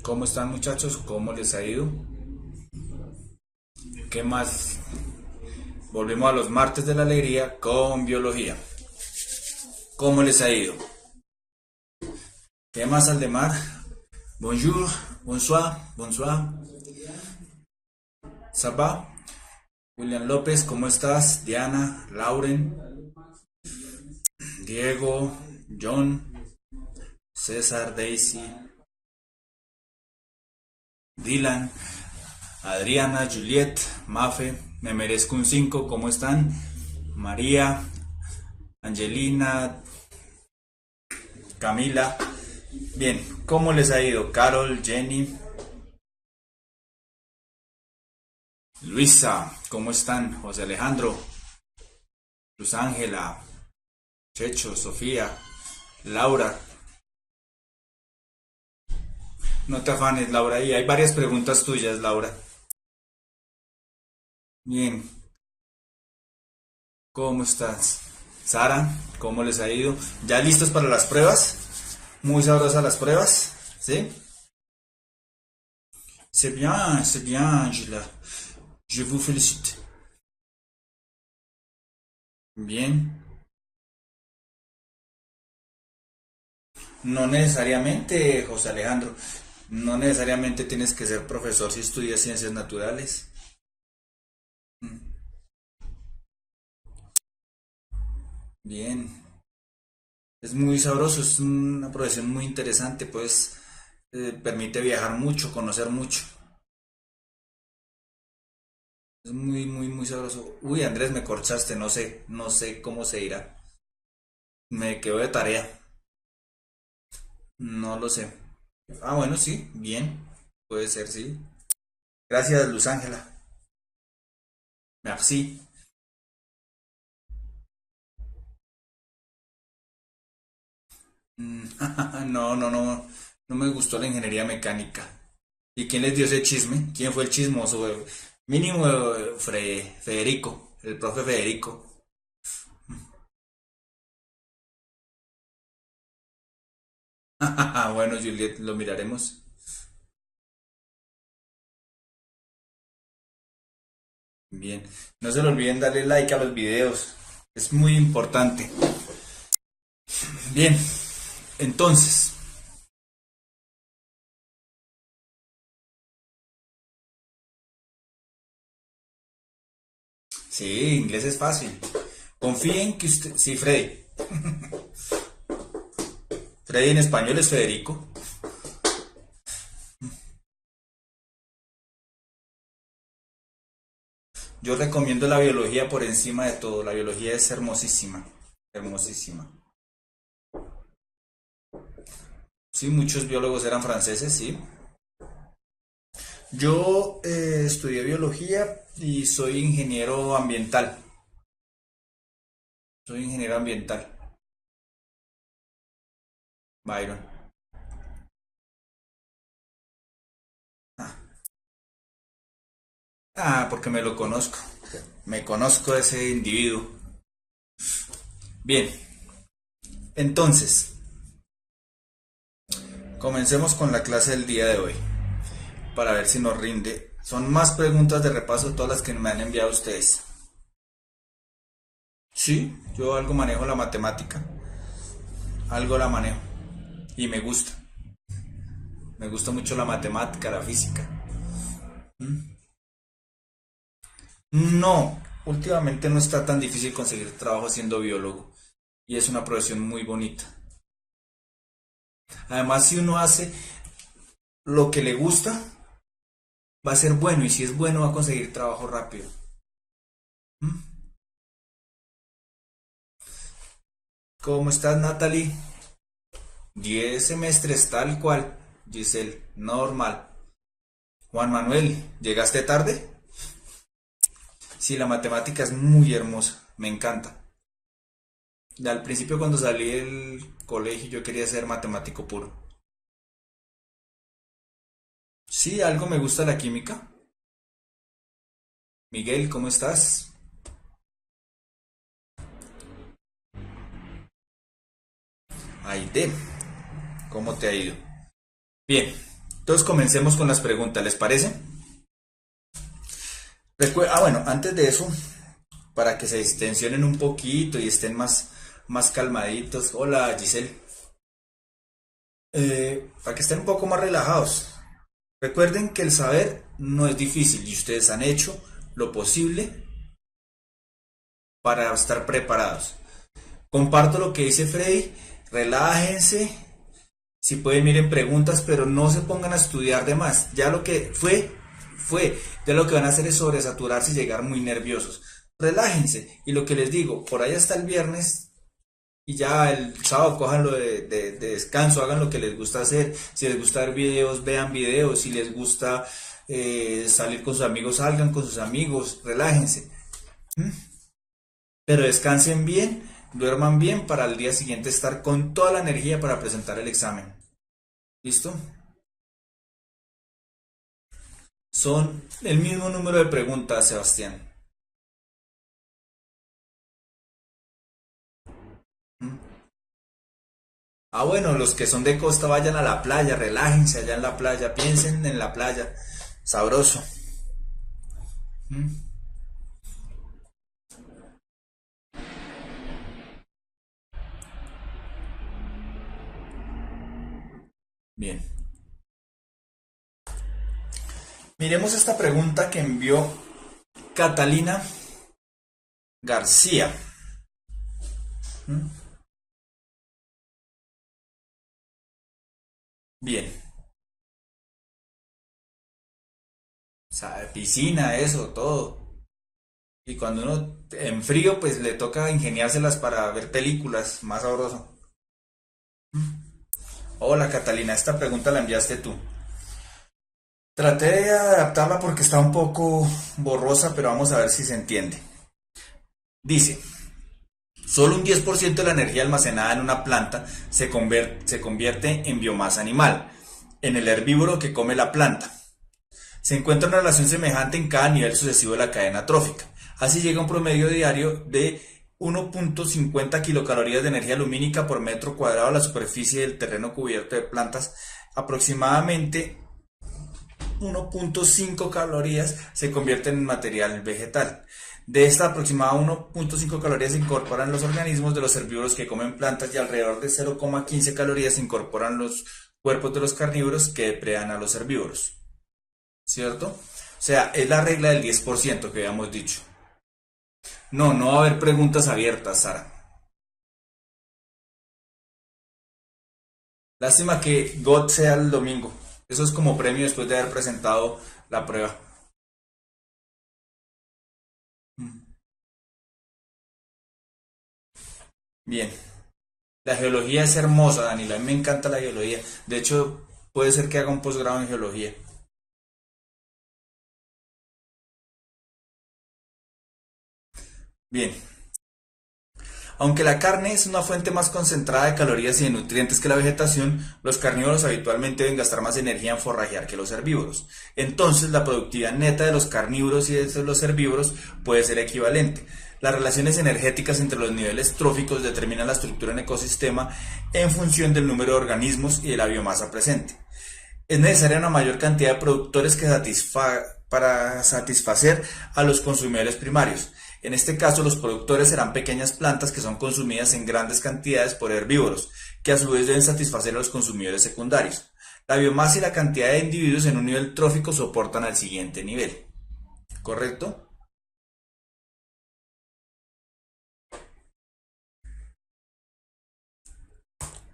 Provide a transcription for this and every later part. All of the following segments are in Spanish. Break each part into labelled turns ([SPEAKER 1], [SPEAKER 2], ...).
[SPEAKER 1] ¿Cómo están muchachos? ¿Cómo les ha ido? ¿Qué más? Volvemos a los martes de la alegría con biología. ¿Cómo les ha ido? ¿Qué más, Aldemar? Bonjour, bonsoir, bonsoir. Ça va? William López, ¿cómo estás? Diana, Lauren, Diego, John, César, Daisy, Dylan, Adriana, Juliet, Mafe, me merezco un 5, ¿cómo están? María, Angelina, Camila. Bien, ¿cómo les ha ido? Carol, Jenny, Luisa, ¿cómo están? José Alejandro, Luz Ángela, Checho, Sofía, Laura. No te afanes, Laura, y hay varias preguntas tuyas, Laura. Bien, ¿cómo estás? Sara, ¿cómo les ha ido? ¿Ya listos para las pruebas? Muy sabrosas las pruebas, ¿sí? C'est bien, Angela. Je vous félicite. Bien. No necesariamente, José Alejandro. No necesariamente tienes que ser profesor si estudias ciencias naturales. Bien. Es muy sabroso, es una profesión muy interesante, pues permite viajar mucho, conocer mucho. Es muy, muy, muy sabroso. Uy, Andrés, me corchaste, no sé cómo se irá. Me quedo de tarea. No lo sé. Ah, bueno, sí, bien. Puede ser, sí. Gracias, Luz Ángela. Merci. No, no, no. No me gustó la ingeniería mecánica. ¿Y quién les dio ese chisme? ¿Quién fue el chismoso? Mínimo Federico, el profe Federico. Bueno, Juliet, lo miraremos. Bien. No se le olviden darle like a los videos. Es muy importante. Bien. Entonces, sí, inglés es fácil. Confíen que usted... Sí, Freddy. Freddy en español es Federico. Yo recomiendo la biología por encima de todo. La biología es hermosísima. Hermosísima. Sí, muchos biólogos eran franceses, sí. Yo estudié biología y soy ingeniero ambiental. Soy ingeniero ambiental. Byron. Porque me lo conozco. Me conozco a ese individuo. Bien, entonces, comencemos con la clase del día de hoy para ver si nos rinde. Son más preguntas de repaso todas las que me han enviado ustedes. Sí, yo algo manejo la matemática, algo la manejo y me gusta. Me gusta mucho la matemática, la física. No, últimamente no está tan difícil conseguir trabajo siendo biólogo y es una profesión muy bonita. Además, si uno hace lo que le gusta, va a ser bueno y si es bueno va a conseguir trabajo rápido. ¿Cómo estás, Natalie? 10 semestres tal cual. Giselle, normal. Juan Manuel, ¿llegaste tarde? Sí, la matemática es muy hermosa, me encanta. Al principio cuando salí del colegio yo quería ser matemático puro. Sí, algo me gusta la química. Miguel, ¿cómo estás? Aide, ¿cómo te ha ido? Bien, Entonces comencemos con las preguntas, ¿les parece? Bueno, antes de eso, para que se distensionen un poquito y estén más calmaditos. Hola, Giselle. Para que estén un poco más relajados. Recuerden que el saber no es difícil y ustedes han hecho lo posible para estar preparados. Comparto lo que dice Freddy, relájense, si pueden miren preguntas, pero no se pongan a estudiar de más. Ya lo que fue. Ya lo que van a hacer es sobresaturarse y llegar muy nerviosos. Relájense. Y lo que les digo, por ahí hasta el viernes y ya el sábado cojanlo de descanso, hagan lo que les gusta hacer. Si les gusta ver videos, vean videos. Si les gusta salir con sus amigos, salgan con sus amigos. Relájense. ¿Mm? Pero descansen bien, duerman bien para el día siguiente estar con toda la energía para presentar el examen. ¿Listo? Son el mismo número de preguntas, Sebastián. ¿Mm? Bueno, los que son de costa vayan a la playa, relájense allá en la playa, piensen en la playa. Sabroso. ¿Mm? Bien. Miremos esta pregunta que envió Catalina García. ¿Mm? Bien. O sea, piscina, eso, todo. Y cuando uno en frío, pues le toca ingeniárselas para ver películas, más sabroso. Hola Catalina, esta pregunta la enviaste tú. Traté de adaptarla porque está un poco borrosa, pero vamos a ver si se entiende. Dice, solo un 10% de la energía almacenada en una planta se convierte en biomasa animal, en el herbívoro que come la planta. Se encuentra una relación semejante en cada nivel sucesivo de la cadena trófica. Así llega un promedio diario de 1,50 kilocalorías de energía lumínica por metro cuadrado a la superficie del terreno cubierto de plantas. Aproximadamente 1,5 calorías se convierten en material vegetal. De esta aproximada 1,5 calorías se incorporan los organismos de los herbívoros que comen plantas y alrededor de 0,15 calorías se incorporan los cuerpos de los carnívoros que depredan a los herbívoros. ¿Cierto? O sea, es la regla del 10% que habíamos dicho. No, no va a haber preguntas abiertas, Sara. Lástima que God sea el domingo. Eso es como premio después de haber presentado la prueba. Bien. La geología es hermosa, Daniela. A mí me encanta la geología. De hecho, puede ser que haga un posgrado en geología. Bien. Aunque la carne es una fuente más concentrada de calorías y de nutrientes que la vegetación, los carnívoros habitualmente deben gastar más energía en forrajear que los herbívoros. Entonces, la productividad neta de los carnívoros y de los herbívoros puede ser equivalente. Las relaciones energéticas entre los niveles tróficos determinan la estructura en ecosistema en función del número de organismos y de la biomasa presente. Es necesaria una mayor cantidad de productores para satisfacer a los consumidores primarios. En este caso, los productores serán pequeñas plantas que son consumidas en grandes cantidades por herbívoros, que a su vez deben satisfacer a los consumidores secundarios. La biomasa y la cantidad de individuos en un nivel trófico soportan al siguiente nivel. ¿Correcto?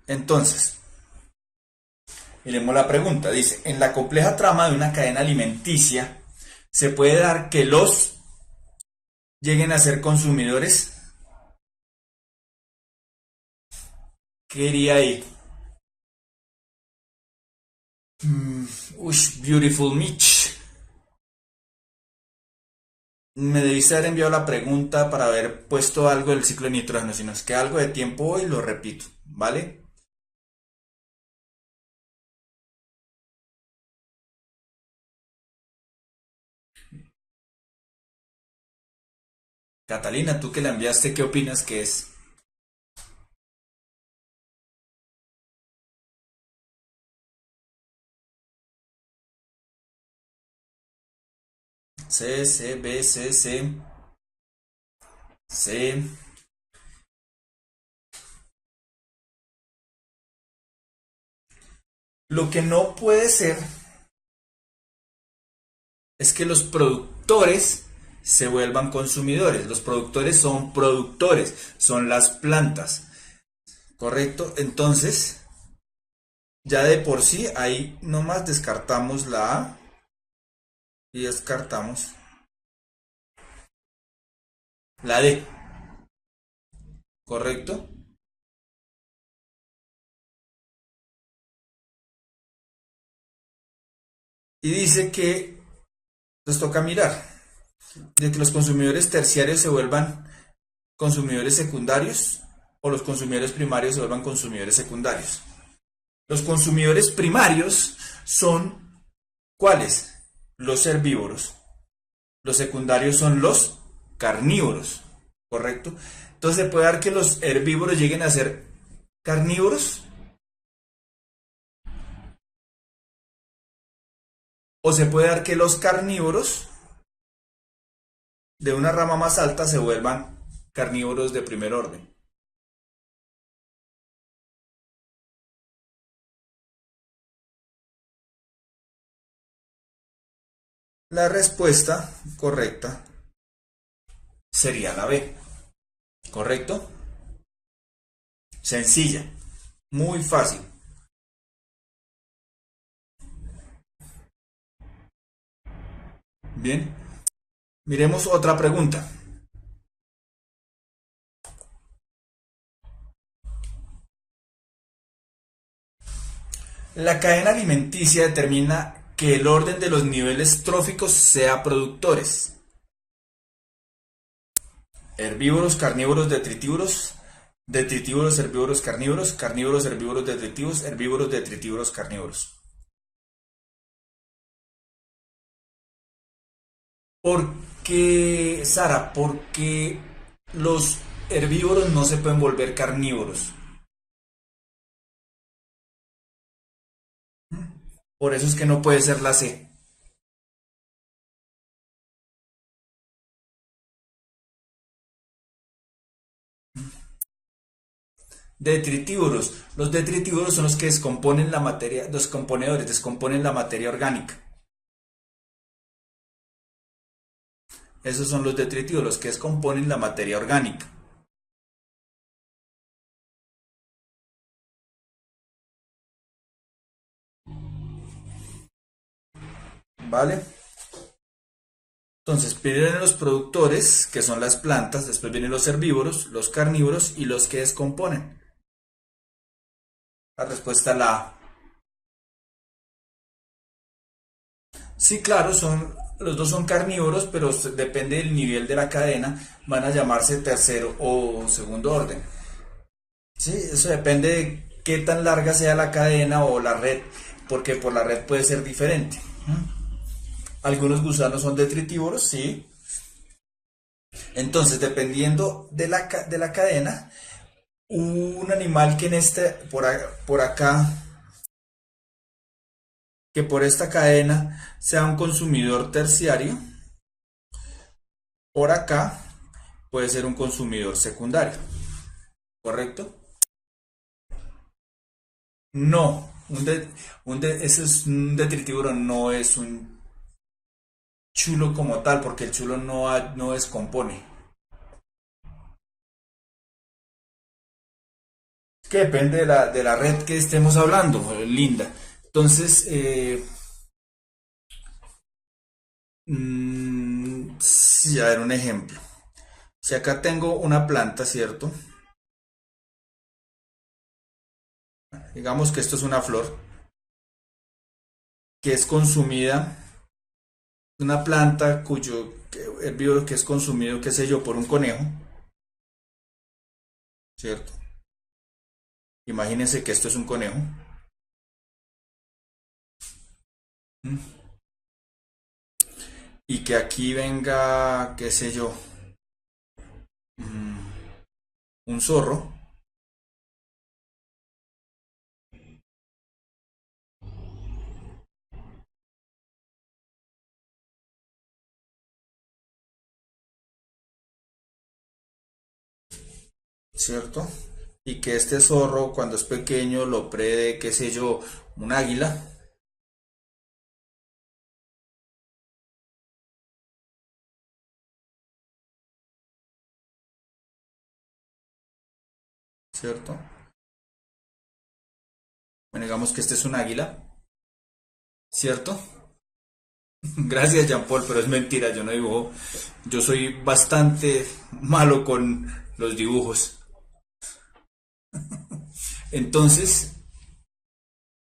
[SPEAKER 1] Entonces, miremos la pregunta. Dice, en la compleja trama de una cadena alimenticia, se puede dar que los lleguen a ser consumidores. ¿Qué diría ahí? Beautiful Mitch. Me debiste haber enviado la pregunta para haber puesto algo del ciclo de nitrógeno. Si nos queda algo de tiempo hoy, lo repito. ¿Vale? Catalina, tú que la enviaste, ¿qué opinas que es? C, C, B, C, C, C. Lo que no puede ser es que los productores se vuelvan consumidores. Los productores son productores, son las plantas, ¿correcto? Entonces, ya de por sí, ahí nomás descartamos la A y descartamos la D, ¿correcto? Y dice que nos toca mirar de que los consumidores terciarios se vuelvan consumidores secundarios o los consumidores primarios se vuelvan consumidores secundarios. Los consumidores primarios son ¿cuáles? Los herbívoros. Los secundarios son los carnívoros, ¿correcto? Entonces se puede dar que los herbívoros lleguen a ser carnívoros o se puede dar que los carnívoros de una rama más alta se vuelvan carnívoros de primer orden. La respuesta correcta sería la B, ¿correcto? Sencilla, muy fácil. Bien, miremos otra pregunta. La cadena alimenticia determina que el orden de los niveles tróficos sea productores. Herbívoros, carnívoros, detritívoros, detritívoros, herbívoros, carnívoros, carnívoros, herbívoros, detritívoros, herbívoros, detritívoros, carnívoros. ¿Por qué, Sara? Porque los herbívoros no se pueden volver carnívoros. Por eso es que no puede ser la C. Detritívoros. Los detritívoros son los que descomponen la materia, los componedores, descomponen la materia orgánica. Esos son los detritívoros, los que descomponen la materia orgánica. ¿Vale? Entonces, vienen los productores, que son las plantas, después vienen los herbívoros, los carnívoros y los que descomponen. La respuesta es la A. Sí, claro, los dos son carnívoros, pero depende del nivel de la cadena, van a llamarse tercero o segundo orden. Sí, eso depende de qué tan larga sea la cadena o la red, porque por la red puede ser diferente. Algunos gusanos son detritívoros, sí. Entonces, dependiendo de la cadena, un animal que en por acá, que por esta cadena sea un consumidor terciario, por acá puede ser un consumidor secundario, ¿correcto? No, ese es un detritívoro, no es un chulo como tal, porque el chulo no descompone. Es que depende de la red que estemos hablando, linda. Entonces, sí, a ver, un ejemplo. Si acá tengo una planta, ¿cierto? Digamos que esto es una flor que es consumida, una planta cuyo herbívoro que es consumido, qué sé yo, por un conejo, ¿cierto? Imagínense que esto es un conejo. Y que aquí venga, qué sé yo, un zorro ¿cierto? Y que este zorro cuando es pequeño lo prede, qué sé yo, un águila, ¿cierto? Bueno, digamos que este es un águila, ¿cierto? Gracias, Jean Paul, pero es mentira, yo no dibujo. Yo soy bastante malo con los dibujos. Entonces,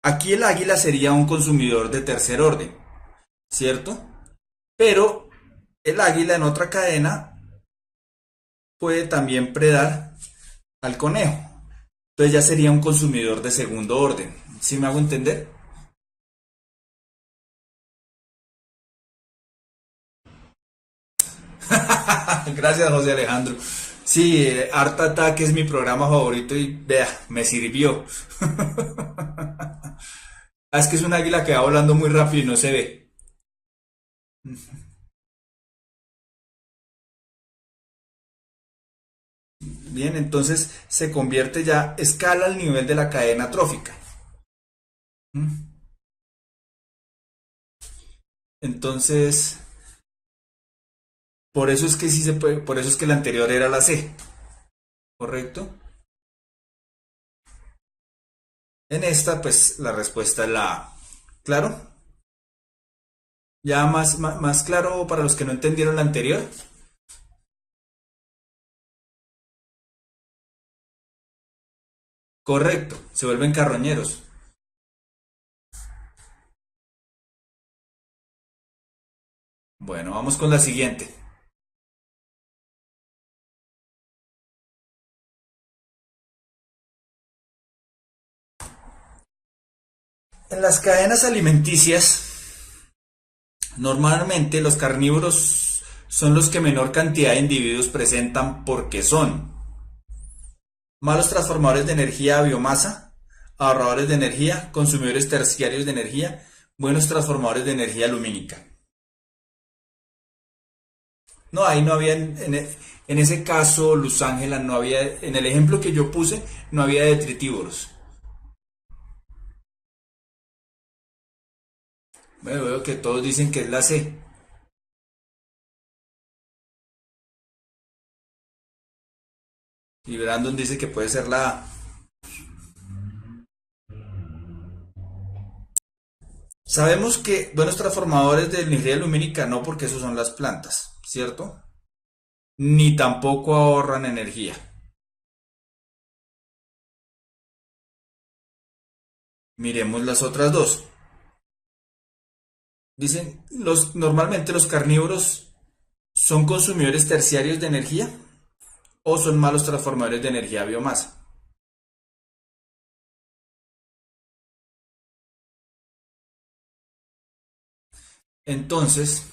[SPEAKER 1] aquí el águila sería un consumidor de tercer orden, ¿cierto? Pero el águila en otra cadena puede también predar al conejo. Entonces ya sería un consumidor de segundo orden. ¿Sí me hago entender? Gracias, José Alejandro. Sí, Art Attack es mi programa favorito y vea, me sirvió. Es que es un águila que va volando muy rápido y no se ve. Bien, entonces se convierte ya, escala al nivel de la cadena trófica. ¿Mm? Entonces, por eso es que sí se puede, por eso es que la anterior era la C, ¿correcto? En esta, pues la respuesta es la A. ¿Claro? Ya más claro para los que no entendieron la anterior. Correcto, se vuelven carroñeros. Bueno, vamos con la siguiente. En las cadenas alimenticias, normalmente los carnívoros son los que menor cantidad de individuos presentan porque son malos transformadores de energía a biomasa, ahorradores de energía, consumidores terciarios de energía, buenos transformadores de energía lumínica. No, ahí no había, en ese caso, Luz Ángela, no había, en el ejemplo que yo puse, no había detritívoros. Bueno, veo que todos dicen que es la C. Y Brandon dice que puede ser la A. Sabemos que buenos transformadores de energía lumínica no, porque esos son las plantas, ¿cierto? Ni tampoco ahorran energía. Miremos las otras dos. Dicen, normalmente los carnívoros son consumidores terciarios de energía o son malos transformadores de energía a biomasa. Entonces,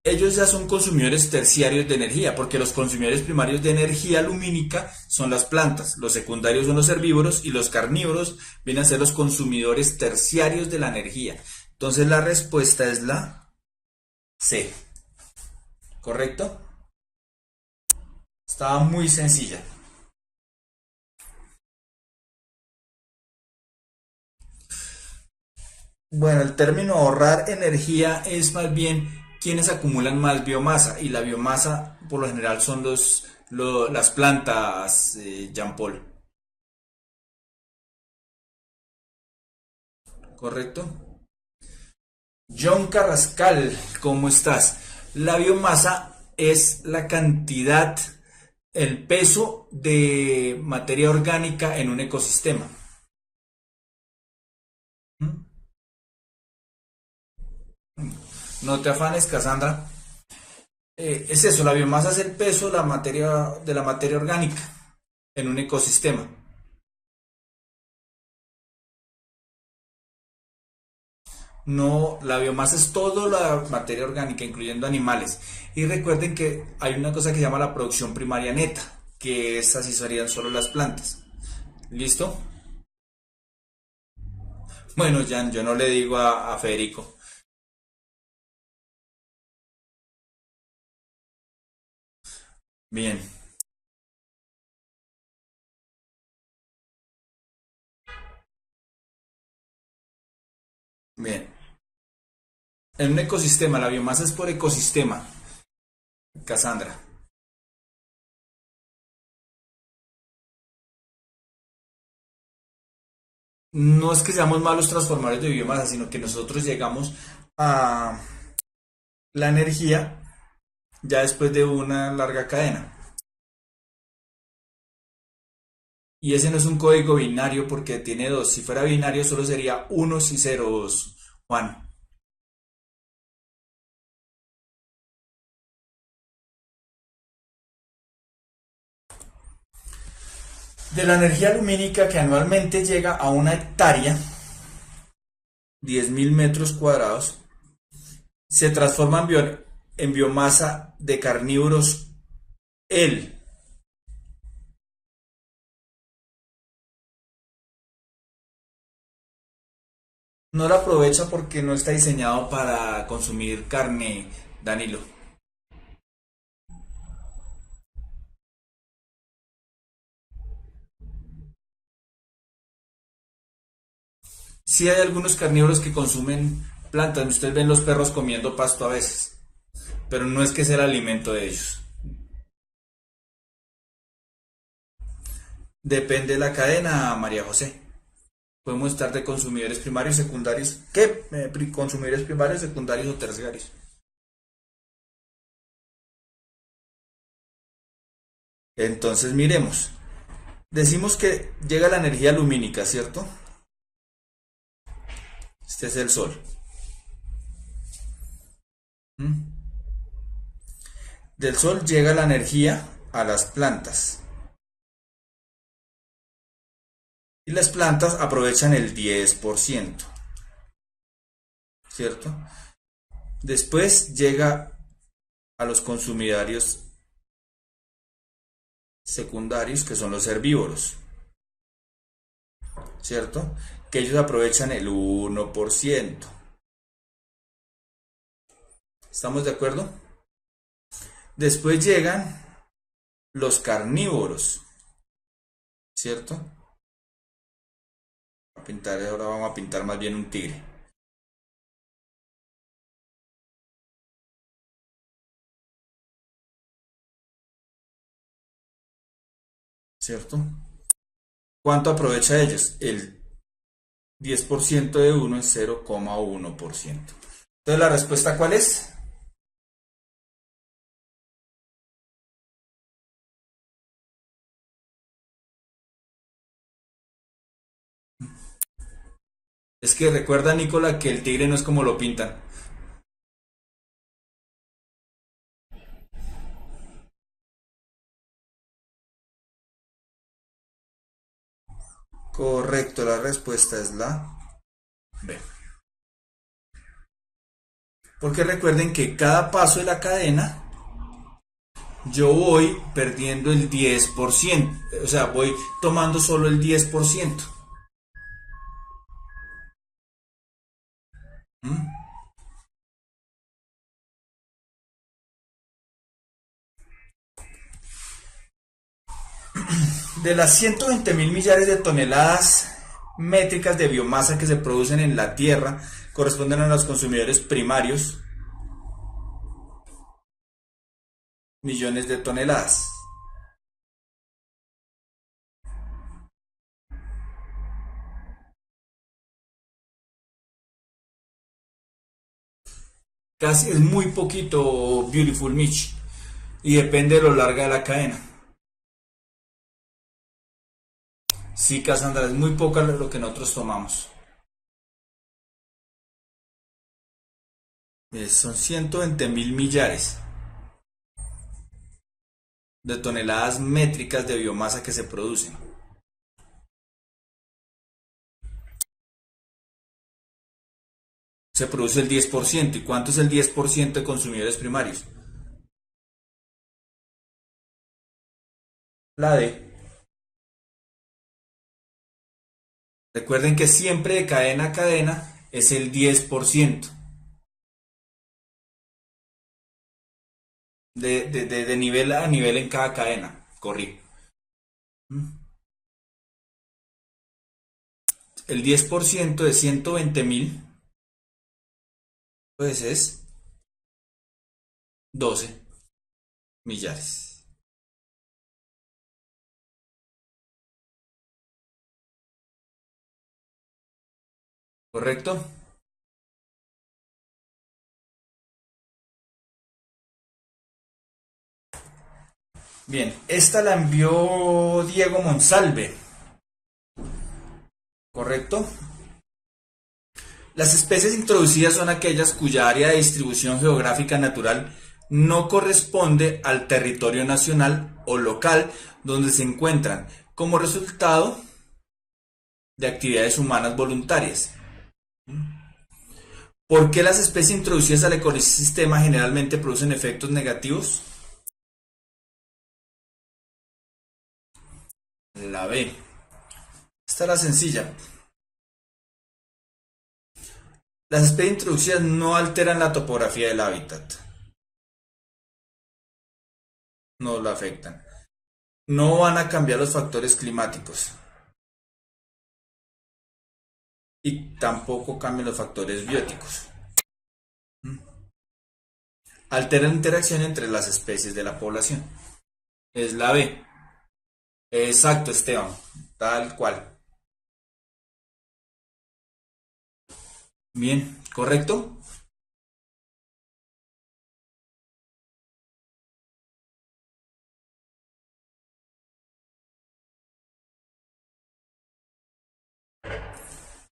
[SPEAKER 1] ellos ya son consumidores terciarios de energía, porque los consumidores primarios de energía lumínica son las plantas, los secundarios son los herbívoros y los carnívoros vienen a ser los consumidores terciarios de la energía. Entonces la respuesta es la C, ¿correcto? Estaba muy sencilla. Bueno, el término ahorrar energía es más bien quienes acumulan más biomasa, y la biomasa por lo general son las plantas, Jean Paul, ¿correcto? John Carrascal, ¿cómo estás? La biomasa es la cantidad, el peso de materia orgánica en un ecosistema. ¿Mm? No te afanes, Cassandra. Es eso, la biomasa es el peso de la materia orgánica en un ecosistema. No, la biomasa es toda la materia orgánica, incluyendo animales. Y recuerden que hay una cosa que se llama la producción primaria neta, que esas sí serían solo las plantas. ¿Listo? Bueno, Jan, yo no le digo a Federico. Bien, bien. En un ecosistema, la biomasa es por ecosistema, Cassandra. No es que seamos malos transformadores de biomasa, sino que nosotros llegamos a la energía ya después de una larga cadena. Y ese no es un código binario porque tiene dos. Si fuera binario solo sería unos y ceros, Juan. De la energía lumínica que anualmente llega a una hectárea, 10.000 metros cuadrados, se transforma en biomasa de carnívoros el. No la aprovecha porque no está diseñado para consumir carne, Danilo. Sí hay algunos carnívoros que consumen plantas. Ustedes ven los perros comiendo pasto a veces, pero no es que sea el alimento de ellos. Depende de la cadena, María José. Podemos estar de consumidores primarios, secundarios. ¿Qué? Consumidores primarios, secundarios o terciarios. Entonces miremos. Decimos que llega la energía lumínica, ¿cierto? Este es el sol. ¿Mm? Del sol llega la energía a las plantas. Y las plantas aprovechan el 10%, ¿cierto? Después llega a los consumidarios secundarios, que son los herbívoros, ¿cierto? Que ellos aprovechan el 1%. ¿Estamos de acuerdo? Después llegan los carnívoros, ¿cierto? Ahora vamos a pintar más bien un tigre, ¿cierto? ¿Cuánto aprovecha ellos? El 10% de uno es 0,1%. Entonces, ¿la respuesta cuál es? Es que recuerda, Nicola, que el tigre no es como lo pintan. Correcto, la respuesta es la B. Porque recuerden que cada paso de la cadena yo voy perdiendo el 10%. O sea, voy tomando solo el 10%. ¿Mm? De las 120 mil millares de toneladas métricas de biomasa que se producen en la Tierra, corresponden a los consumidores primarios millones de toneladas. Casi es muy poquito, Beautiful Mitch, y depende de lo larga de la cadena. Sí, Cassandra, es muy poca lo que nosotros tomamos. Son 120 mil millares de toneladas métricas de biomasa que se producen. Se produce el 10%. ¿Y cuánto es el 10% de consumidores primarios? La D. Recuerden que siempre de cadena a cadena es el 10%. de nivel a nivel en cada cadena. Corrí. El 10% de 120.000, pues es 12 millares. ¿Correcto? Bien, esta la envió Diego Monsalve. ¿Correcto? Las especies introducidas son aquellas cuya área de distribución geográfica natural no corresponde al territorio nacional o local donde se encuentran como resultado de actividades humanas voluntarias. ¿Por qué las especies introducidas al ecosistema generalmente producen efectos negativos? La B. Esta es la sencilla. Las especies introducidas no alteran la topografía del hábitat. No lo afectan. No van a cambiar los factores climáticos. Y tampoco cambian los factores bióticos. Alteran la interacción entre las especies de la población. Es la B. Exacto, Esteban. Tal cual. Bien, ¿correcto?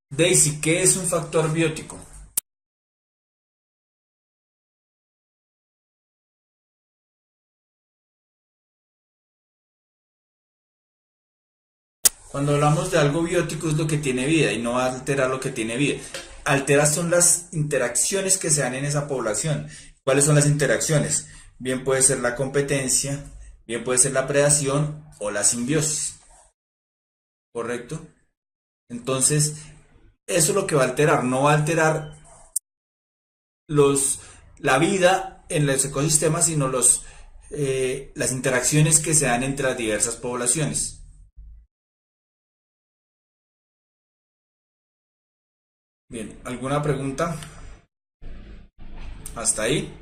[SPEAKER 1] Daisy, ¿qué es un factor biótico? Cuando hablamos de algo biótico es lo que tiene vida y no va a alterar lo que tiene vida. Alteras son las interacciones que se dan en esa población. ¿Cuáles son las interacciones? Bien puede ser la competencia, bien puede ser la predación o la simbiosis. ¿Correcto? Entonces, eso es lo que va a alterar. No va a alterar los, la vida en los ecosistemas, sino las interacciones que se dan entre las diversas poblaciones. Bien, ¿alguna pregunta? ¿Hasta ahí?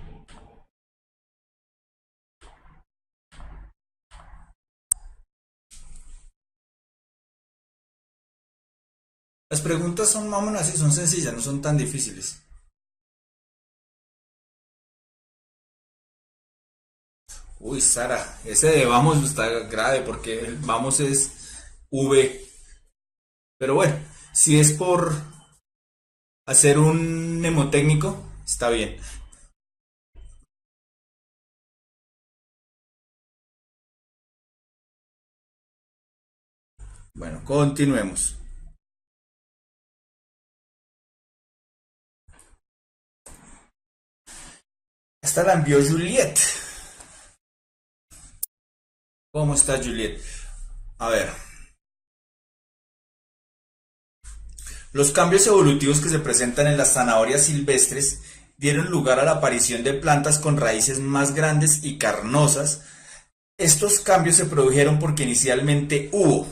[SPEAKER 1] Las preguntas son, vamos así, son sencillas, no son tan difíciles. Uy, Sara, ese de vamos está grave porque el vamos es V. Pero bueno, si es por hacer un mnemotécnico, está bien. Bueno, continuemos. Esta la envió Juliet. ¿Cómo está Juliet? A ver, los cambios evolutivos que se presentan en las zanahorias silvestres dieron lugar a la aparición de plantas con raíces más grandes y carnosas. Estos cambios se produjeron porque inicialmente hubo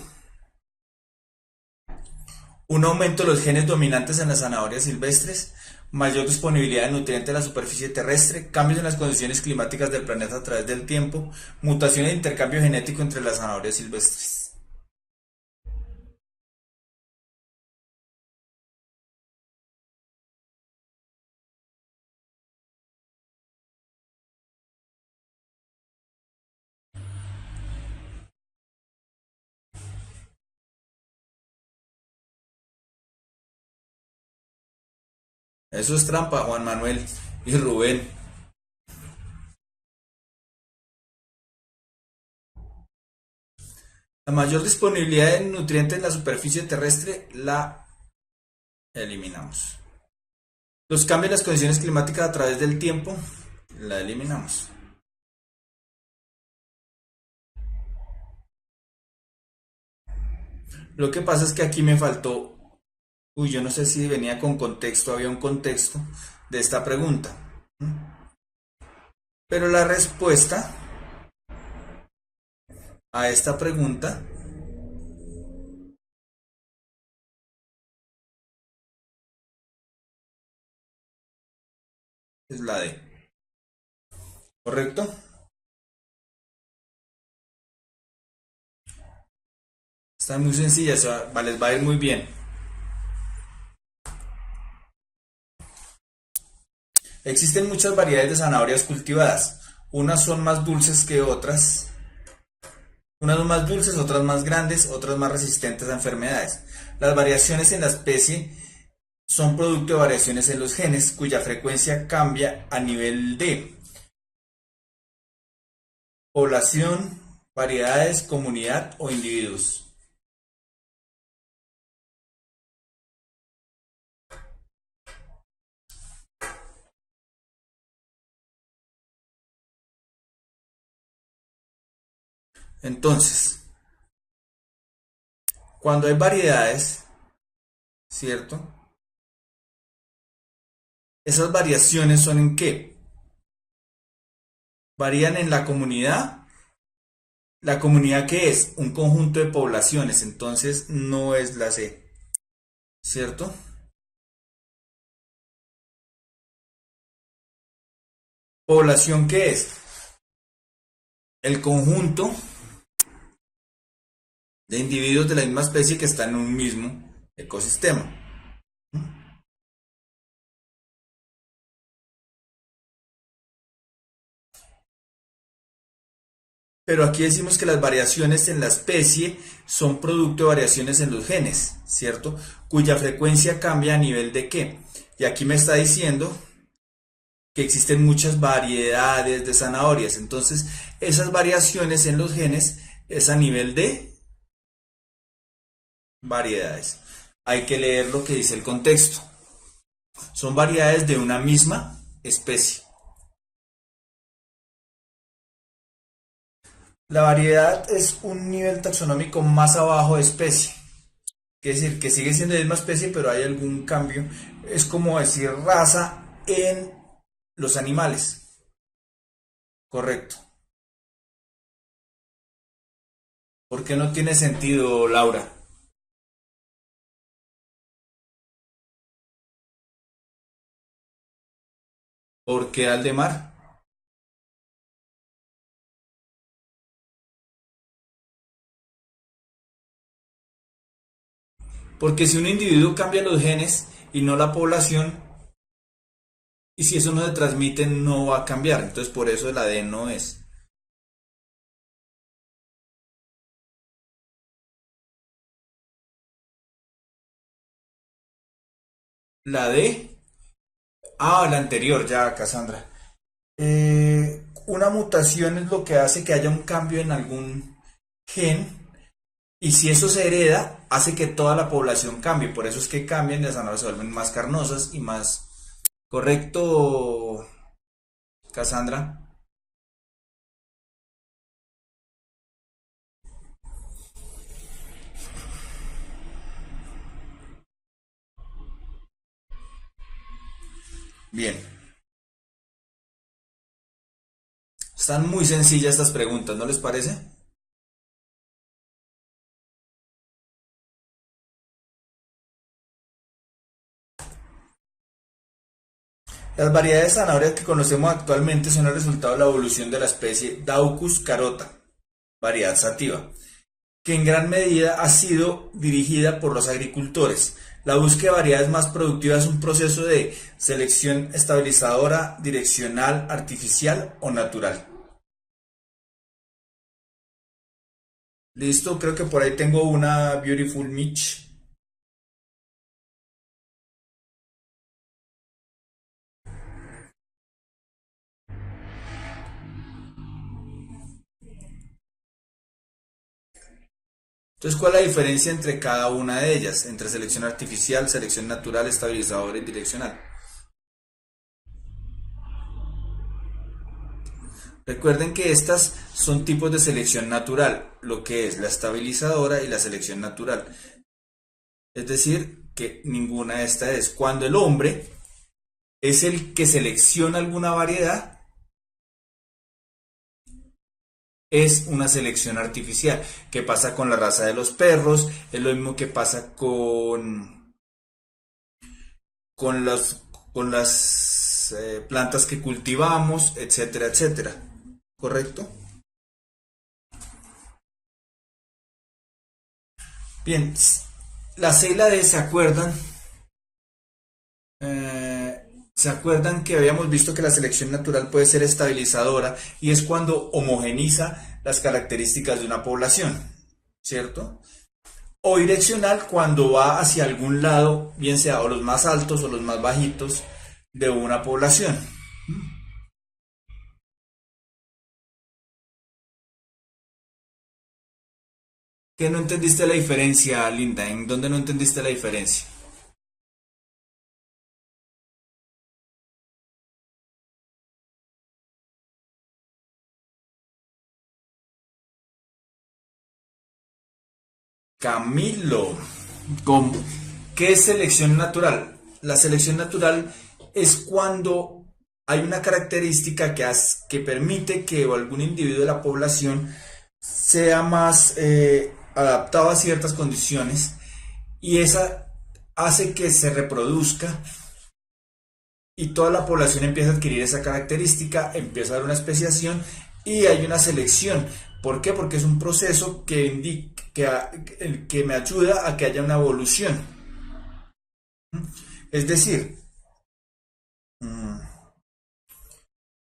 [SPEAKER 1] un aumento de los genes dominantes en las zanahorias silvestres, mayor disponibilidad de nutrientes en la superficie terrestre, cambios en las condiciones climáticas del planeta a través del tiempo, mutaciones de intercambio genético entre las zanahorias silvestres. Eso es trampa, Juan Manuel y Rubén. La mayor disponibilidad de nutrientes en la superficie terrestre la eliminamos. Los cambios en las condiciones climáticas a través del tiempo la eliminamos. Lo que pasa es que aquí me faltó, uy, yo no sé si venía con contexto, había un contexto de esta pregunta. Pero la respuesta a esta pregunta es la D. ¿Correcto? Está muy sencilla, les va a ir muy bien. Existen muchas variedades de zanahorias cultivadas. Unas son más dulces que otras. Unas son más dulces, otras más grandes, otras más resistentes a enfermedades. Las variaciones en la especie son producto de variaciones en los genes cuya frecuencia cambia a nivel de población, variedades, comunidad o individuos. Entonces, cuando hay variedades, ¿cierto? Esas variaciones son en qué? Varían en la comunidad. La comunidad que es un conjunto de poblaciones, entonces no es la C, ¿cierto? Población que es el conjunto de individuos de la misma especie que están en un mismo ecosistema. Pero aquí decimos que las variaciones en la especie son producto de variaciones en los genes, ¿cierto? Cuya frecuencia cambia a nivel de qué. Y aquí me está diciendo que existen muchas variedades de zanahorias. Entonces, esas variaciones en los genes es a nivel de variedades. Hay que leer lo que dice el contexto. Son variedades de una misma especie. La variedad es un nivel taxonómico más abajo de especie. Quiere decir que sigue siendo la misma especie, pero hay algún cambio. Es como decir raza en los animales. Correcto. ¿Por qué no tiene sentido, Laura? ¿Por qué Aldemar? Porque si un individuo cambia los genes y no la población, y si eso no se transmite, no va a cambiar. Entonces, por eso la D no es. La D. Ah, la anterior, ya, Cassandra. Una mutación es lo que hace que haya un cambio en algún gen. Y si eso se hereda, hace que toda la población cambie. Por eso es que cambian y las zanahorias se vuelven más carnosas y más. ¿Correcto, Cassandra? Bien. Están muy sencillas estas preguntas, ¿no les parece? Las variedades de zanahorias que conocemos actualmente son el resultado de la evolución de la especie Daucus carota, variedad sativa, que en gran medida ha sido dirigida por los agricultores. La búsqueda de variedades más productivas es un proceso de selección estabilizadora, direccional, artificial o natural. Listo, creo que por ahí tengo una Beautiful Mitch. Entonces, ¿cuál es la diferencia entre cada una de ellas? Entre selección artificial, selección natural, estabilizadora y direccional. Recuerden que estas son tipos de selección natural, lo que es la estabilizadora y la selección natural. Es decir, que ninguna de estas es. Cuando el hombre es el que selecciona alguna variedad, es una selección artificial. ¿Qué pasa con la raza de los perros? Es lo mismo que pasa con las, con las plantas que cultivamos, etcétera, etcétera. ¿Correcto? Bien, la C y la D se acuerdan que habíamos visto que la selección natural puede ser estabilizadora y es cuando homogeniza las características de una población, ¿cierto? O direccional cuando va hacia algún lado, bien sea o los más altos o los más bajitos de una población. ¿Qué no entendiste la diferencia, Linda? ¿En dónde no entendiste la diferencia? Camilo, ¿cómo? ¿Qué es selección natural? La selección natural es cuando hay una característica que permite que algún individuo de la población sea más adaptado a ciertas condiciones y esa hace que se reproduzca y toda la población empieza a adquirir esa característica, empieza a haber una especiación y hay una selección. ¿Por qué? Porque es un proceso que me ayuda a que haya una evolución. Es decir,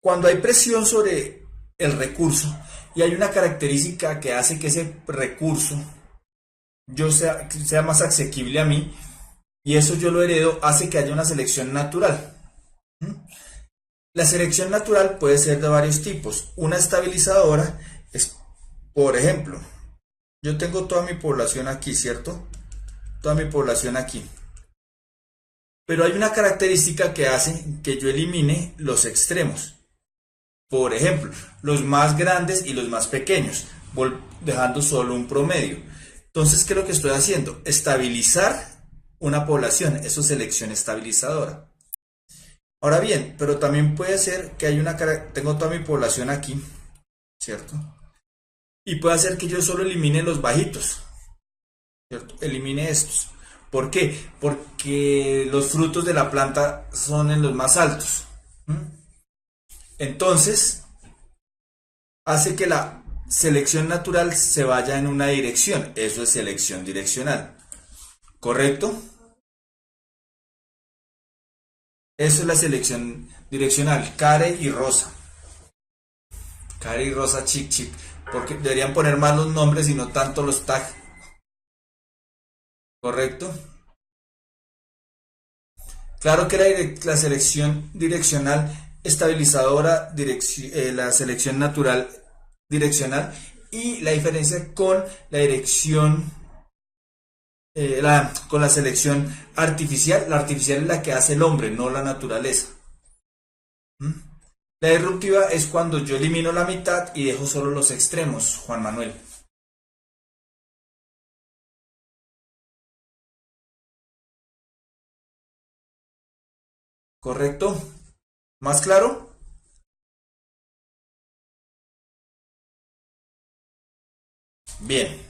[SPEAKER 1] cuando hay presión sobre el recurso y hay una característica que hace que ese recurso sea más asequible a mí y eso yo lo heredo, hace que haya una selección natural. La selección natural puede ser de varios tipos. Una estabilizadora es, por ejemplo, yo tengo toda mi población aquí, ¿cierto? Toda mi población aquí. Pero hay una característica que hace que yo elimine los extremos. Por ejemplo, los más grandes y los más pequeños, dejando solo un promedio. Entonces, ¿qué es lo que estoy haciendo? Estabilizar una población. Eso es selección estabilizadora. Ahora bien, pero también puede ser que tengo toda mi población aquí, ¿cierto? Y puede ser que yo solo elimine los bajitos, ¿cierto? Elimine estos. ¿Por qué? Porque los frutos de la planta son en los más altos. Entonces, hace que la selección natural se vaya en una dirección. Eso es selección direccional. ¿Correcto? Eso es la selección direccional. Care y Rosa. Care y Rosa Chic Chic. Porque deberían poner más los nombres y no tanto los tags. ¿Correcto? Claro que la selección direccional estabilizadora, la selección natural direccional y la diferencia con la dirección, con la selección artificial. La artificial es la que hace el hombre, no la naturaleza. ¿Mm? La disruptiva es cuando yo elimino la mitad y dejo solo los extremos, Juan Manuel. ¿Correcto? ¿Más claro? Bien.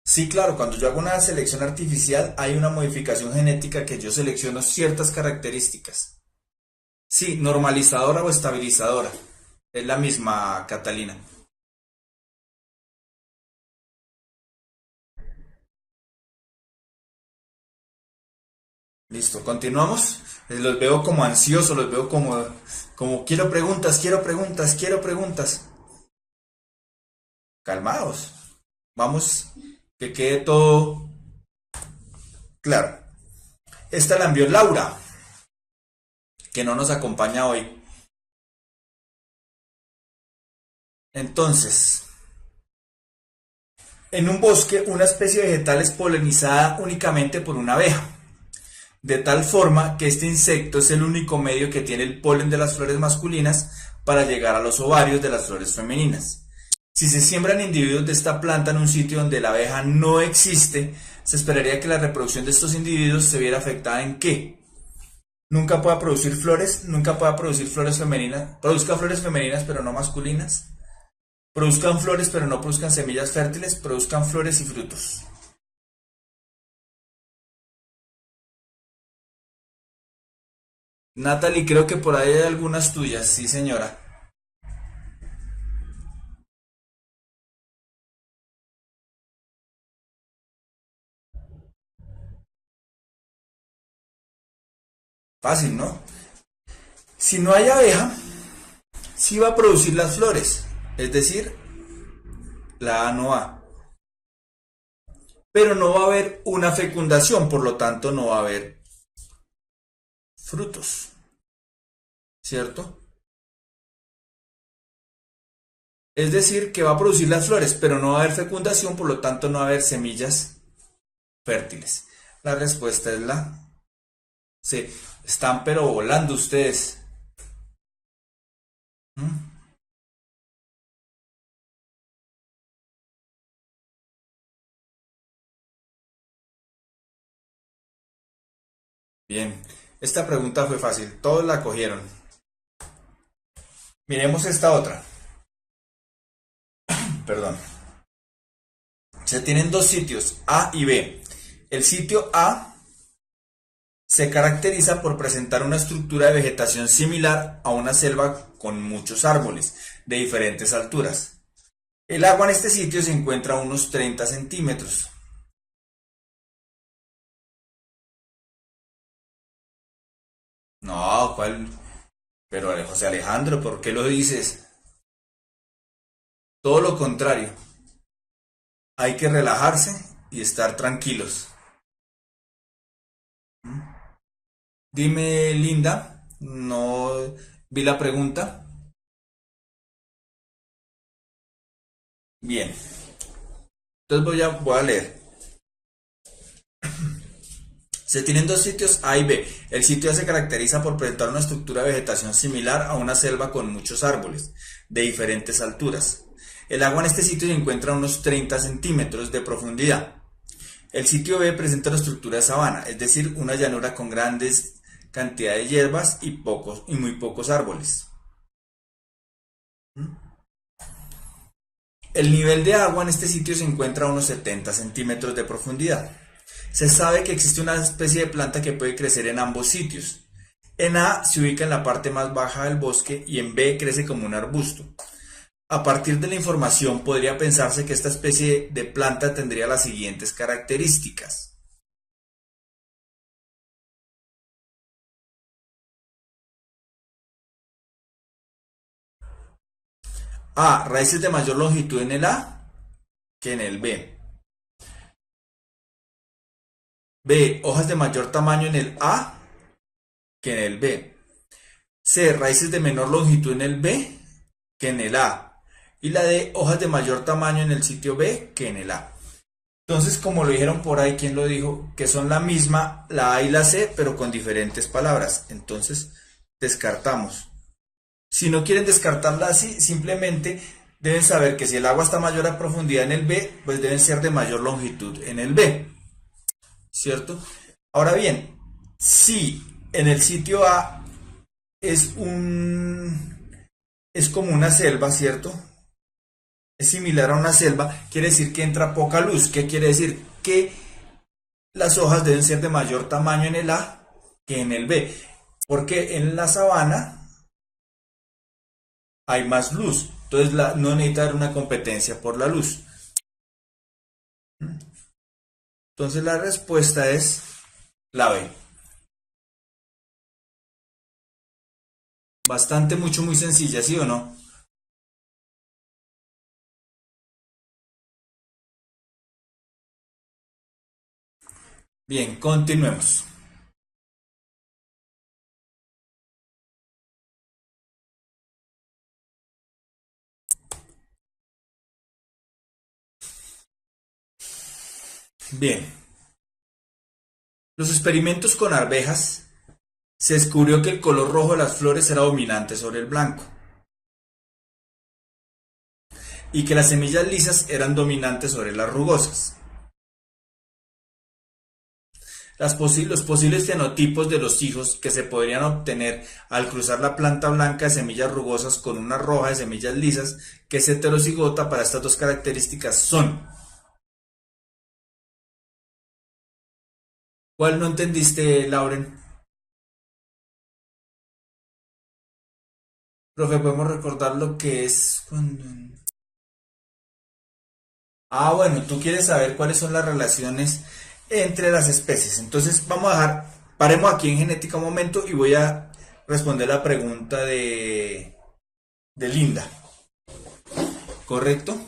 [SPEAKER 1] Sí, claro, cuando yo hago una selección artificial hay una modificación genética que yo selecciono ciertas características. Sí, normalizadora o estabilizadora. Es la misma, Catalina. Listo, continuamos. Los veo como ansiosos, los veo como quiero preguntas, quiero preguntas, quiero preguntas. Calmados. Vamos, que quede todo claro. Esta la envió Laura, que no nos acompaña hoy. Entonces, en un bosque, una especie vegetal es polinizada únicamente por una abeja, de tal forma que este insecto es el único medio que tiene el polen de las flores masculinas para llegar a los ovarios de las flores femeninas. Si se siembran individuos de esta planta en un sitio donde la abeja no existe, se esperaría que la reproducción de estos individuos se viera afectada en ¿qué? Nunca pueda producir flores, nunca pueda producir flores femeninas. Produzca flores femeninas pero no masculinas. Produzcan flores pero no produzcan semillas fértiles. Produzcan flores y frutos. Natalie, creo que por ahí hay algunas tuyas, sí señora. Fácil, ¿no? Si no hay abeja, sí va a producir las flores. Es decir, la A no va. Pero no va a haber una fecundación, por lo tanto no va a haber frutos. ¿Cierto? Es decir, que va a producir las flores, pero no va a haber fecundación, por lo tanto no va a haber semillas fértiles. La respuesta es la C. Están pero volando ustedes. ¿Mm? Bien, esta pregunta fue fácil, todos la cogieron. Miremos esta otra. Perdón. Se tienen dos sitios, A y B. El sitio A se caracteriza por presentar una estructura de vegetación similar a una selva con muchos árboles de diferentes alturas. El agua en este sitio se encuentra a unos 30 centímetros. No, ¿cuál? Pero José Alejandro, ¿por qué lo dices? Todo lo contrario. Hay que relajarse y estar tranquilos. Dime, Linda, no vi la pregunta. Bien, entonces voy a leer. Se tienen dos sitios A y B. El sitio A se caracteriza por presentar una estructura de vegetación similar a una selva con muchos árboles, de diferentes alturas. El agua en este sitio se encuentra a unos 30 centímetros de profundidad. El sitio B presenta una estructura de sabana, es decir, una llanura con grandes cantidades de hierbas y muy pocos árboles. El nivel de agua en este sitio se encuentra a unos 70 centímetros de profundidad. Se sabe que existe una especie de planta que puede crecer en ambos sitios. En A se ubica en la parte más baja del bosque y en B crece como un arbusto. A partir de la información podría pensarse que esta especie de planta tendría las siguientes características. A. Raíces de mayor longitud en el A que en el B. B. Hojas de mayor tamaño en el A que en el B. C. Raíces de menor longitud en el B que en el A. Y la D. Hojas de mayor tamaño en el sitio B que en el A. Entonces, como lo dijeron por ahí, ¿quién lo dijo? Que son la misma, la A y la C, pero con diferentes palabras. Entonces, descartamos. Si no quieren descartarla así, simplemente deben saber que si el agua está mayor a profundidad en el B, pues deben ser de mayor longitud en el B. ¿Cierto? Ahora bien, si en el sitio A es como una selva, ¿cierto? Es similar a una selva, quiere decir que entra poca luz. ¿Qué quiere decir? Que las hojas deben ser de mayor tamaño en el A que en el B, porque en la sabana hay más luz, entonces no necesita haber una competencia por la luz. Entonces la respuesta es la B. Bastante, mucho, muy sencilla, ¿sí o no? Bien, continuemos. Bien, los experimentos con arvejas se descubrió que el color rojo de las flores era dominante sobre el blanco y que las semillas lisas eran dominantes sobre las rugosas. Los posibles fenotipos de los hijos que se podrían obtener al cruzar la planta blanca de semillas rugosas con una roja de semillas lisas, que es heterocigota para estas dos características, son. ¿Cuál no entendiste, Lauren? Profe, podemos recordar lo que es cuando... Ah, bueno, tú quieres saber cuáles son las relaciones entre las especies. Entonces, vamos a dejar, paremos aquí en genética un momento y voy a responder la pregunta de Linda. ¿Correcto?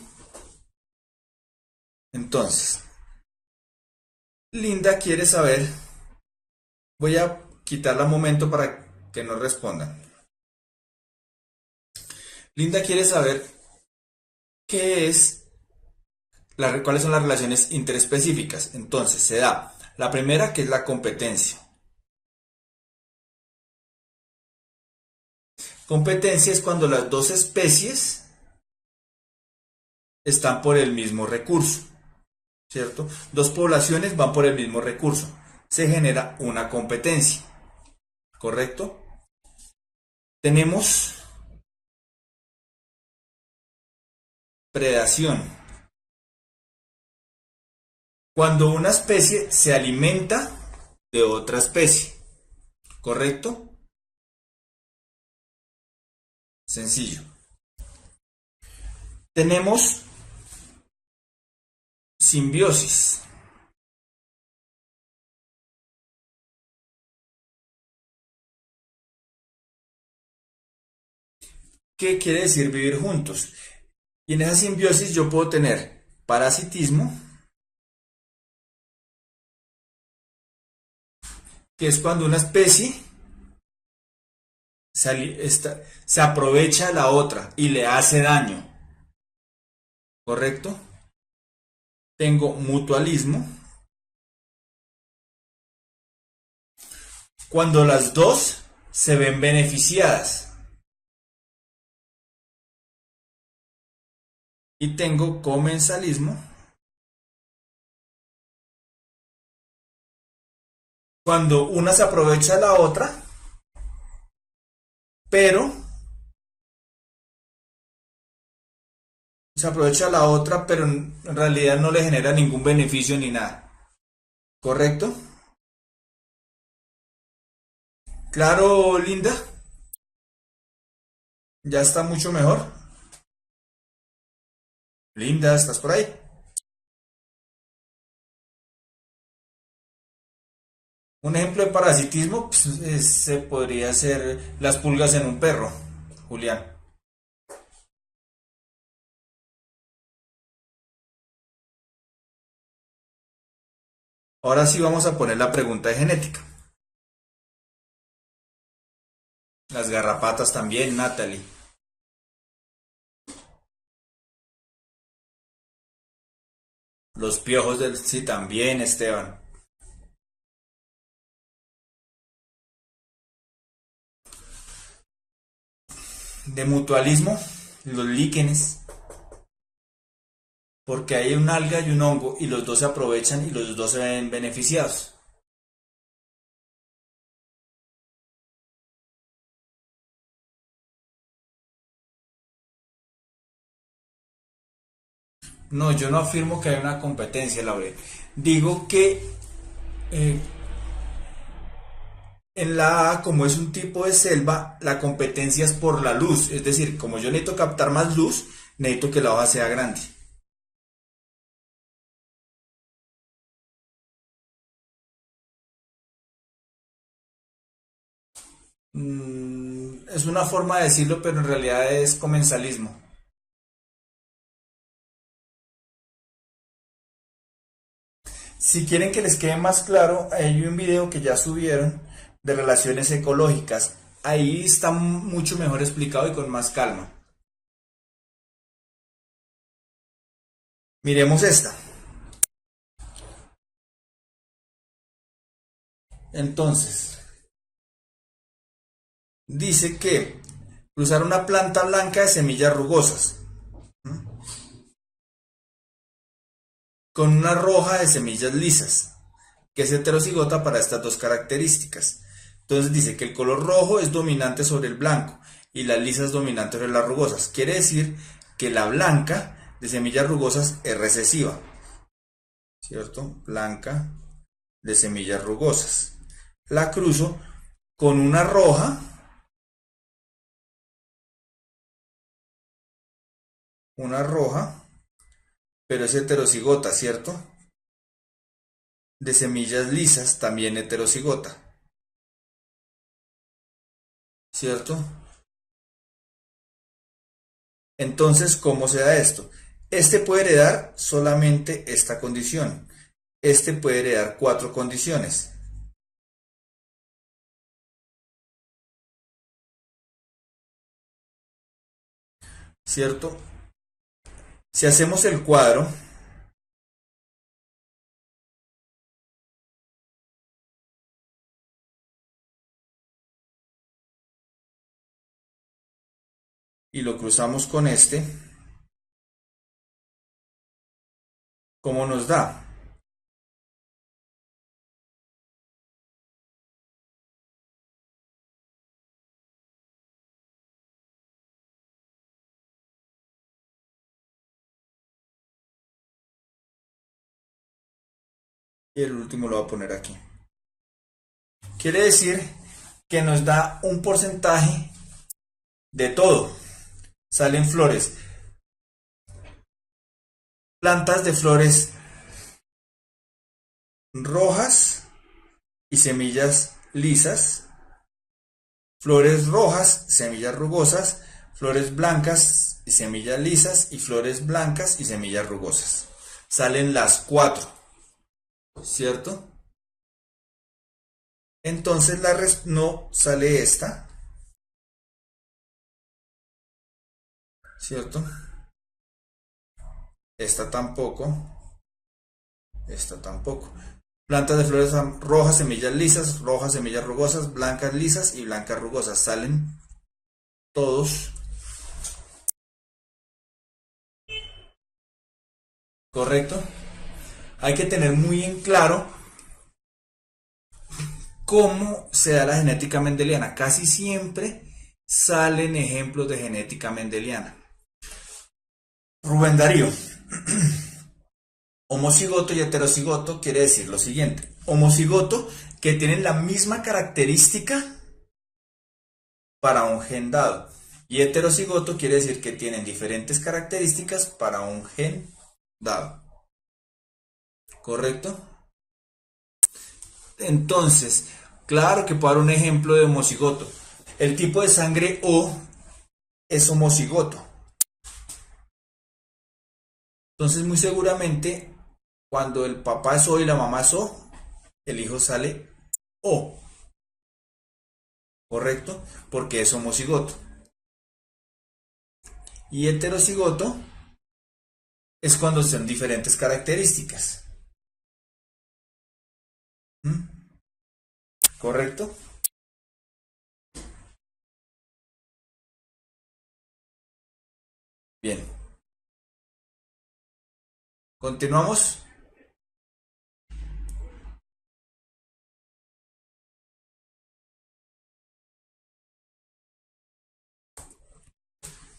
[SPEAKER 1] Entonces, Linda quiere saber, voy a quitarla un momento para que no respondan. Linda quiere saber qué es, cuáles son las relaciones interespecíficas. Entonces, se da la primera, que es la competencia. Competencia es cuando las dos especies están por el mismo recurso, ¿cierto? Dos poblaciones van por el mismo recurso. Se genera una competencia, ¿correcto? Tenemos predación. Cuando una especie se alimenta de otra especie, ¿correcto? Sencillo. Tenemos simbiosis. ¿Qué quiere decir vivir juntos? Y en esa simbiosis yo puedo tener parasitismo, que es cuando una especie se aprovecha de la otra y le hace daño, ¿correcto? Tengo mutualismo, cuando las dos se ven beneficiadas. Y tengo comensalismo, cuando una se aprovecha de la otra, pero en realidad no le genera ningún beneficio ni nada. ¿Correcto? Claro, Linda. Ya está mucho mejor. Linda, ¿estás por ahí? Un ejemplo de parasitismo pues, se podría ser las pulgas en un perro, Julián. Ahora sí vamos a poner la pregunta de genética. Las garrapatas también, Natalie. Los piojos del... Sí, también, Esteban. De mutualismo, los líquenes. Porque hay un alga y un hongo y los dos se aprovechan y los dos se ven beneficiados. No, yo no afirmo que haya una competencia, Laure. Digo que eh, en la A, como es un tipo de selva, la competencia es por la luz. Es decir, como yo necesito captar más luz, necesito que la hoja sea grande. Es una forma de decirlo, pero en realidad es comensalismo. Si quieren que les quede más claro, hay un video que ya subieron de relaciones ecológicas. Ahí está mucho mejor explicado y con más calma. Miremos esta. Entonces, dice que cruzar una planta blanca de semillas rugosas con una roja de semillas lisas. que es heterocigota para estas dos características. Entonces dice que el color rojo es dominante sobre el blanco y las lisas dominantes sobre las rugosas. Quiere decir que la blanca de semillas rugosas es recesiva, ¿cierto? Blanca de semillas rugosas. La cruzo con una roja, pero es heterocigota, ¿cierto? De semillas lisas, también heterocigota, ¿cierto? Entonces, ¿cómo se da esto? Este puede heredar solamente esta condición. Este puede heredar 4 condiciones, ¿cierto? Si hacemos el cuadro, y lo cruzamos con este, ¿cómo nos da? Y el último lo voy a poner aquí. Quiere decir que nos da un porcentaje de todo. Salen flores, plantas de flores rojas y semillas lisas, flores rojas, semillas rugosas, flores blancas y semillas lisas y flores blancas y semillas rugosas. Salen las 4, ¿cierto? Entonces no sale esta, ¿cierto? Esta tampoco, esta tampoco. Plantas de flores rojas, semillas lisas, rojas, semillas rugosas, blancas lisas y blancas rugosas. Salen todos, ¿correcto? Hay que tener muy en claro cómo se da la genética mendeliana. Casi siempre salen ejemplos de genética mendeliana. Rubén Darío. Homocigoto y heterocigoto quiere decir lo siguiente. Homocigoto, que tienen la misma característica para un gen dado. Y heterocigoto quiere decir que tienen diferentes características para un gen dado. ¿Correcto? Entonces, claro que puedo dar un ejemplo de homocigoto. El tipo de sangre O es homocigoto. Entonces, muy seguramente, cuando el papá es O y la mamá es O, el hijo sale O. ¿Correcto? Porque es homocigoto. Y heterocigoto es cuando son diferentes características. ¿Mm? ¿Correcto? Bien. Continuamos.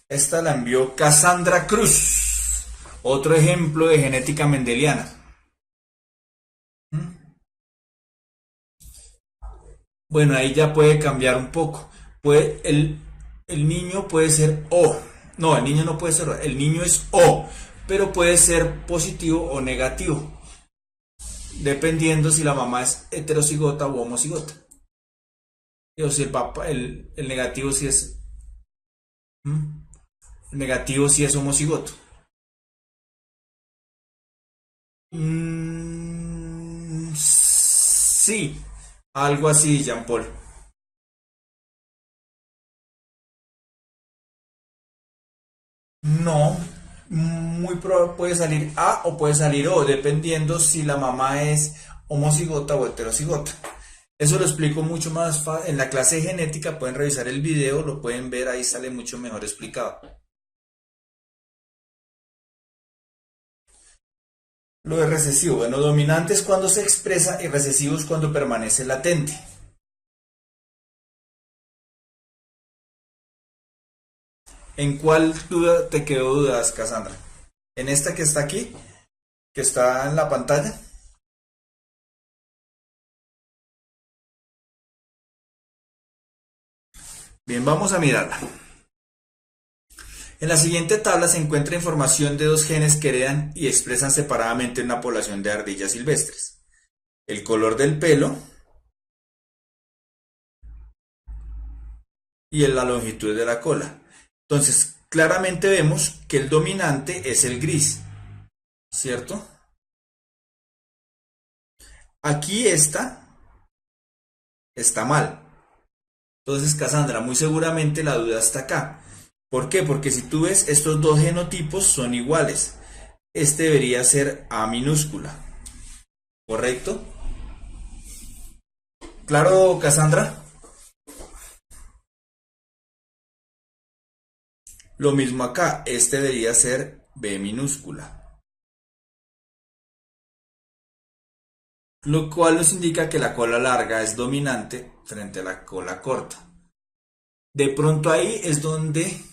[SPEAKER 1] Esta la envió Cassandra Cruz. Otro ejemplo de genética mendeliana. ¿Mm? Bueno, ahí ya puede cambiar un poco. El niño puede ser O. No, el niño no puede ser O. El niño es O, pero puede ser positivo o negativo, dependiendo si la mamá es heterocigota o homocigota. O si el papá, el negativo si es. ¿Mm? El negativo si es homocigoto. Sí, algo así, Jean Paul. No, puede salir A o puede salir O, dependiendo si la mamá es homocigota o heterocigota. Eso lo explico mucho más en la clase de genética, pueden revisar el video, lo pueden ver, ahí sale mucho mejor explicado. Lo de recesivo, bueno, dominante es cuando se expresa y recesivo es cuando permanece latente. ¿En cuál duda te quedó dudas, Cassandra? ¿En esta que está aquí, que está en la pantalla? Bien, vamos a mirarla. En la siguiente tabla se encuentra información de dos genes que heredan y expresan separadamente una población de ardillas silvestres. El color del pelo y la longitud de la cola. Entonces, claramente vemos que el dominante es el gris, ¿cierto? Aquí está mal. Entonces, Cassandra, muy seguramente la duda está acá. ¿Por qué? Porque si tú ves, estos dos genotipos son iguales. Este debería ser A minúscula, ¿correcto? Claro, Cassandra. Lo mismo acá, este debería ser B minúscula. Lo cual nos indica que la cola larga es dominante frente a la cola corta. De pronto ahí es donde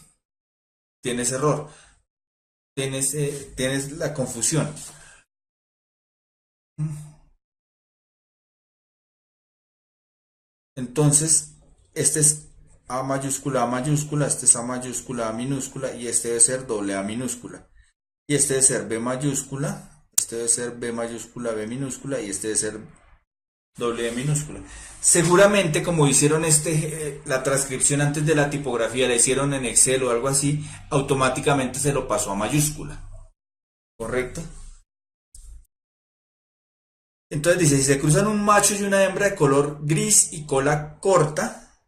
[SPEAKER 1] tienes error, tienes la confusión. Entonces, este es A mayúscula, este es A minúscula y este debe ser doble A minúscula. Y este debe ser B mayúscula, este debe ser B mayúscula, B minúscula y este debe ser doble B minúscula. Seguramente como hicieron la transcripción antes de la tipografía, la hicieron en Excel o algo así, automáticamente se lo pasó a mayúscula. ¿Correcto? Entonces dice, si se cruzan un macho y una hembra de color gris y cola corta,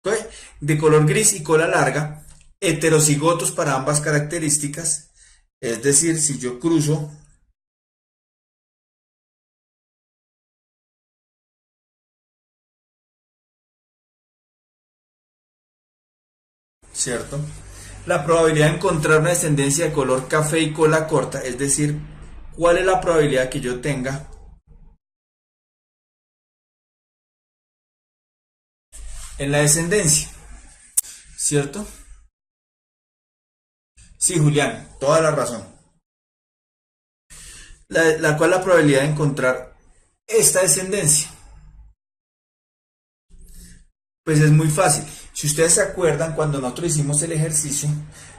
[SPEAKER 1] ¿ok? De color gris y cola larga, heterocigotos para ambas características, es decir, si yo cruzo, ¿cierto? La probabilidad de encontrar una descendencia de color café y cola corta, es decir, ¿cuál es la probabilidad que yo tenga en la descendencia? ¿Cierto? Sí, Julián, toda la razón. La cual la probabilidad de encontrar esta descendencia. Pues es muy fácil. Si ustedes se acuerdan, cuando nosotros hicimos el ejercicio,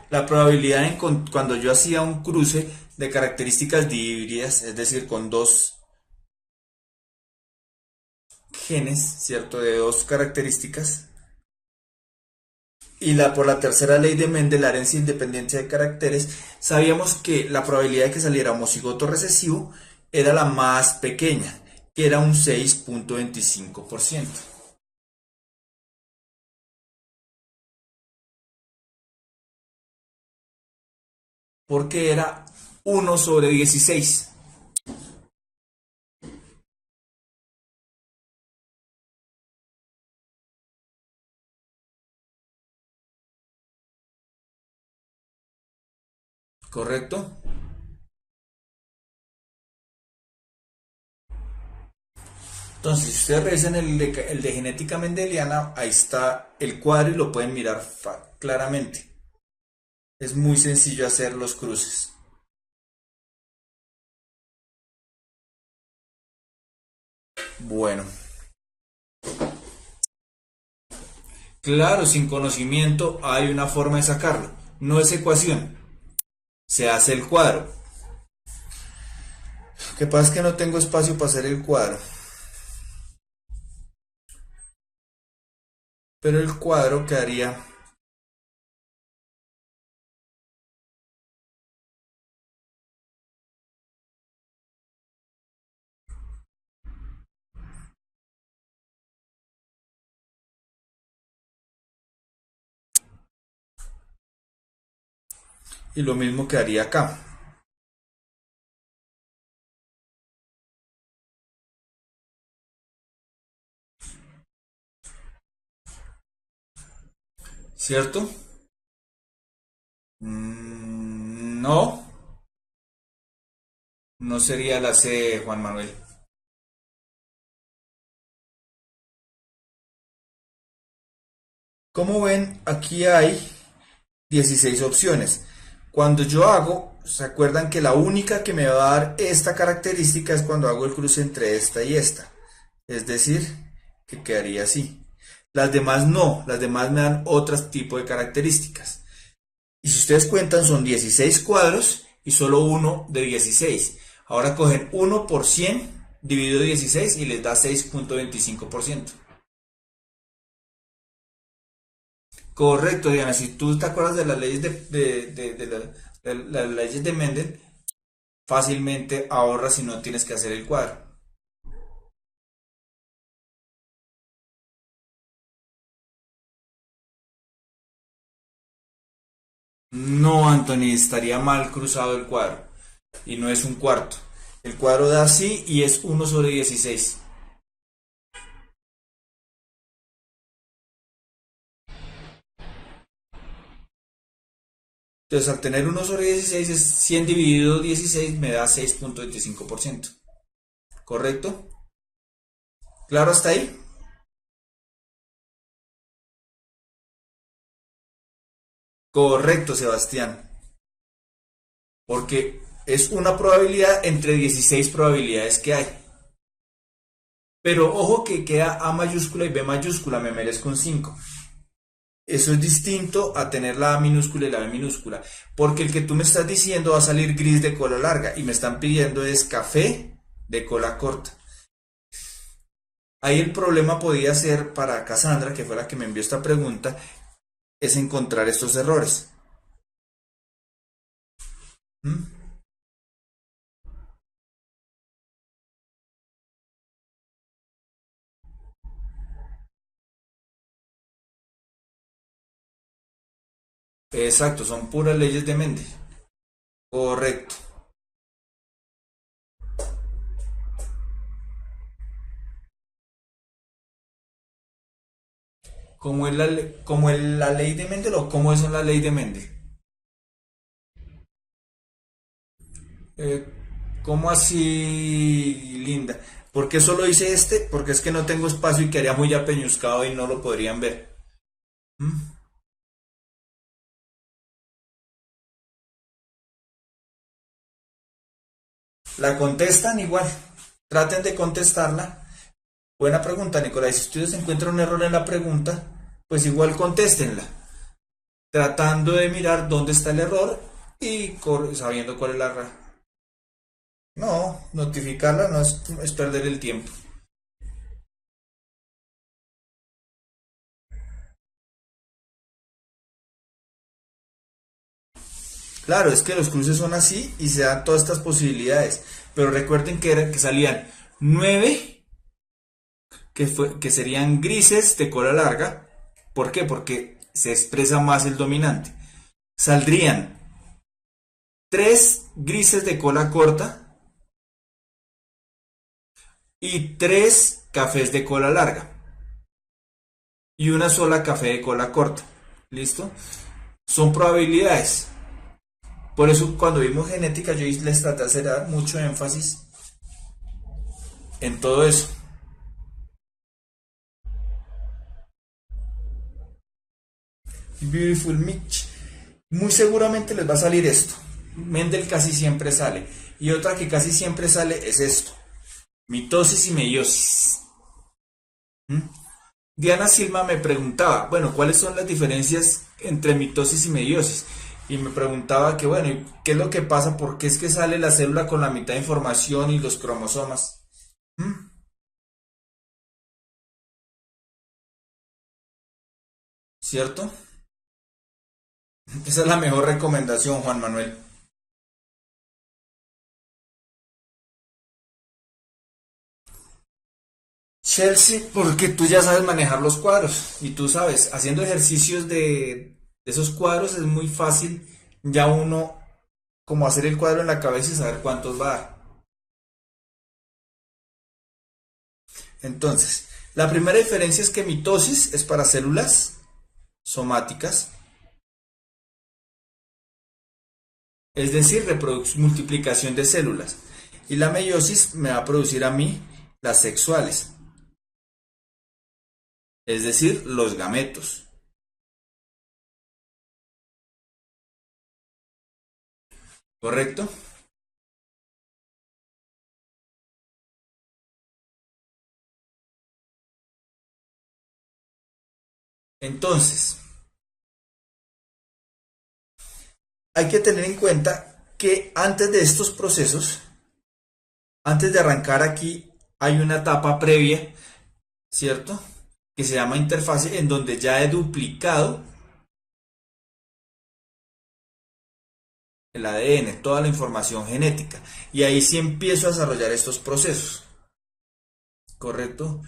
[SPEAKER 1] la probabilidad cuando yo hacía un cruce de características híbridas, es decir, con dos genes, ¿cierto? De dos características, y por la tercera ley de Mendel, la herencia independiente de caracteres, sabíamos que la probabilidad de que saliera homocigoto recesivo era la más pequeña, que era un 6.25%. Porque era 1/16. ¿Correcto? Entonces, si ustedes revisan el de genética mendeliana, ahí está el cuadro y lo pueden mirar claramente. Es muy sencillo hacer los cruces. Bueno, claro, sin conocimiento hay una forma de sacarlo. No es ecuación, se hace el cuadro. Lo que pasa es que no tengo espacio para hacer el cuadro. Pero el cuadro quedaría. Y lo mismo quedaría acá. ¿Cierto? No. No sería la C, Juan Manuel. Como ven, aquí hay 16 opciones. Cuando yo hago, ¿se acuerdan que la única que me va a dar esta característica es cuando hago el cruce entre esta y esta? Es decir, que quedaría así. Las demás no, las demás me dan otro tipo de características. Y si ustedes cuentan, son 16 cuadros y solo uno de 16. Ahora cogen 1 por 100 dividido 16 y les da 6,25%. Correcto, Diana. Si tú te acuerdas de las leyes de las leyes de Mendel, fácilmente ahorras si no tienes que hacer el cuadro. No, Anthony, estaría mal cruzado el cuadro. Y no es un cuarto. El cuadro da así y es 1/16. Entonces, al tener 1/16 es 100 dividido 16 me da 6,25%. ¿Correcto? ¿Claro hasta ahí? Correcto, Sebastián. Porque es una probabilidad entre 16 probabilidades que hay. Pero ojo que queda A mayúscula y B mayúscula, me merezco un 5. Eso es distinto a tener la A minúscula y la B minúscula. Porque el que tú me estás diciendo va a salir gris de cola larga y me están pidiendo es café de cola corta. Ahí el problema podía ser para Cassandra, que fue la que me envió esta pregunta, es encontrar estos errores. ¿Mm? Exacto, son puras leyes de Mendel. Correcto. ¿Como la ley de Mendel o cómo es la ley de Mendel? Eh, ¿Cómo así, Linda? ¿Por qué solo hice este? Porque es que no tengo espacio y quedaría muy apeñuscado y no lo podrían ver. ¿Mm? La contestan igual. Traten de contestarla. Buena pregunta, Nicolás. Si ustedes encuentran un error en la pregunta, pues igual contéstenla. Tratando de mirar dónde está el error y sabiendo cuál es la razón. No, notificarla no es perder el tiempo. Claro, es que los cruces son así y se dan todas estas posibilidades. Pero recuerden que salían 9 que serían grises de cola larga. ¿Por qué? Porque se expresa más el dominante. Saldrían 3 grises de cola corta y 3 cafés de cola larga. Y una sola café de cola corta. ¿Listo? Son probabilidades. Por eso cuando vimos genética yo les traté de hacer mucho énfasis en todo eso. Beautiful Mitch. Muy seguramente les va a salir esto. Mendel casi siempre sale. Y otra que casi siempre sale es esto. Mitosis y meiosis. ¿Mm? Diana Silva me preguntaba, bueno, ¿cuáles son las diferencias entre mitosis y meiosis? Y me preguntaba que, bueno, ¿qué es lo que pasa? ¿Por qué es que sale la célula con la mitad de información y los cromosomas? ¿Mm? ¿Cierto? Esa es la mejor recomendación, Juan Manuel. Chelsea, porque tú ya sabes manejar los cuadros y tú sabes, haciendo ejercicios de esos cuadros es muy fácil ya uno como hacer el cuadro en la cabeza y saber cuántos va a dar. Entonces, la primera diferencia es que mitosis es para células somáticas, es decir, multiplicación de células. Y la meiosis me va a producir a mí las sexuales, es decir, los gametos. ¿Correcto? Entonces, hay que tener en cuenta que antes de estos procesos, antes de arrancar aquí, hay una etapa previa, ¿cierto? Que se llama interfase, en donde ya he duplicado el ADN, toda la información genética. Y ahí sí empiezo a desarrollar estos procesos. ¿Correcto?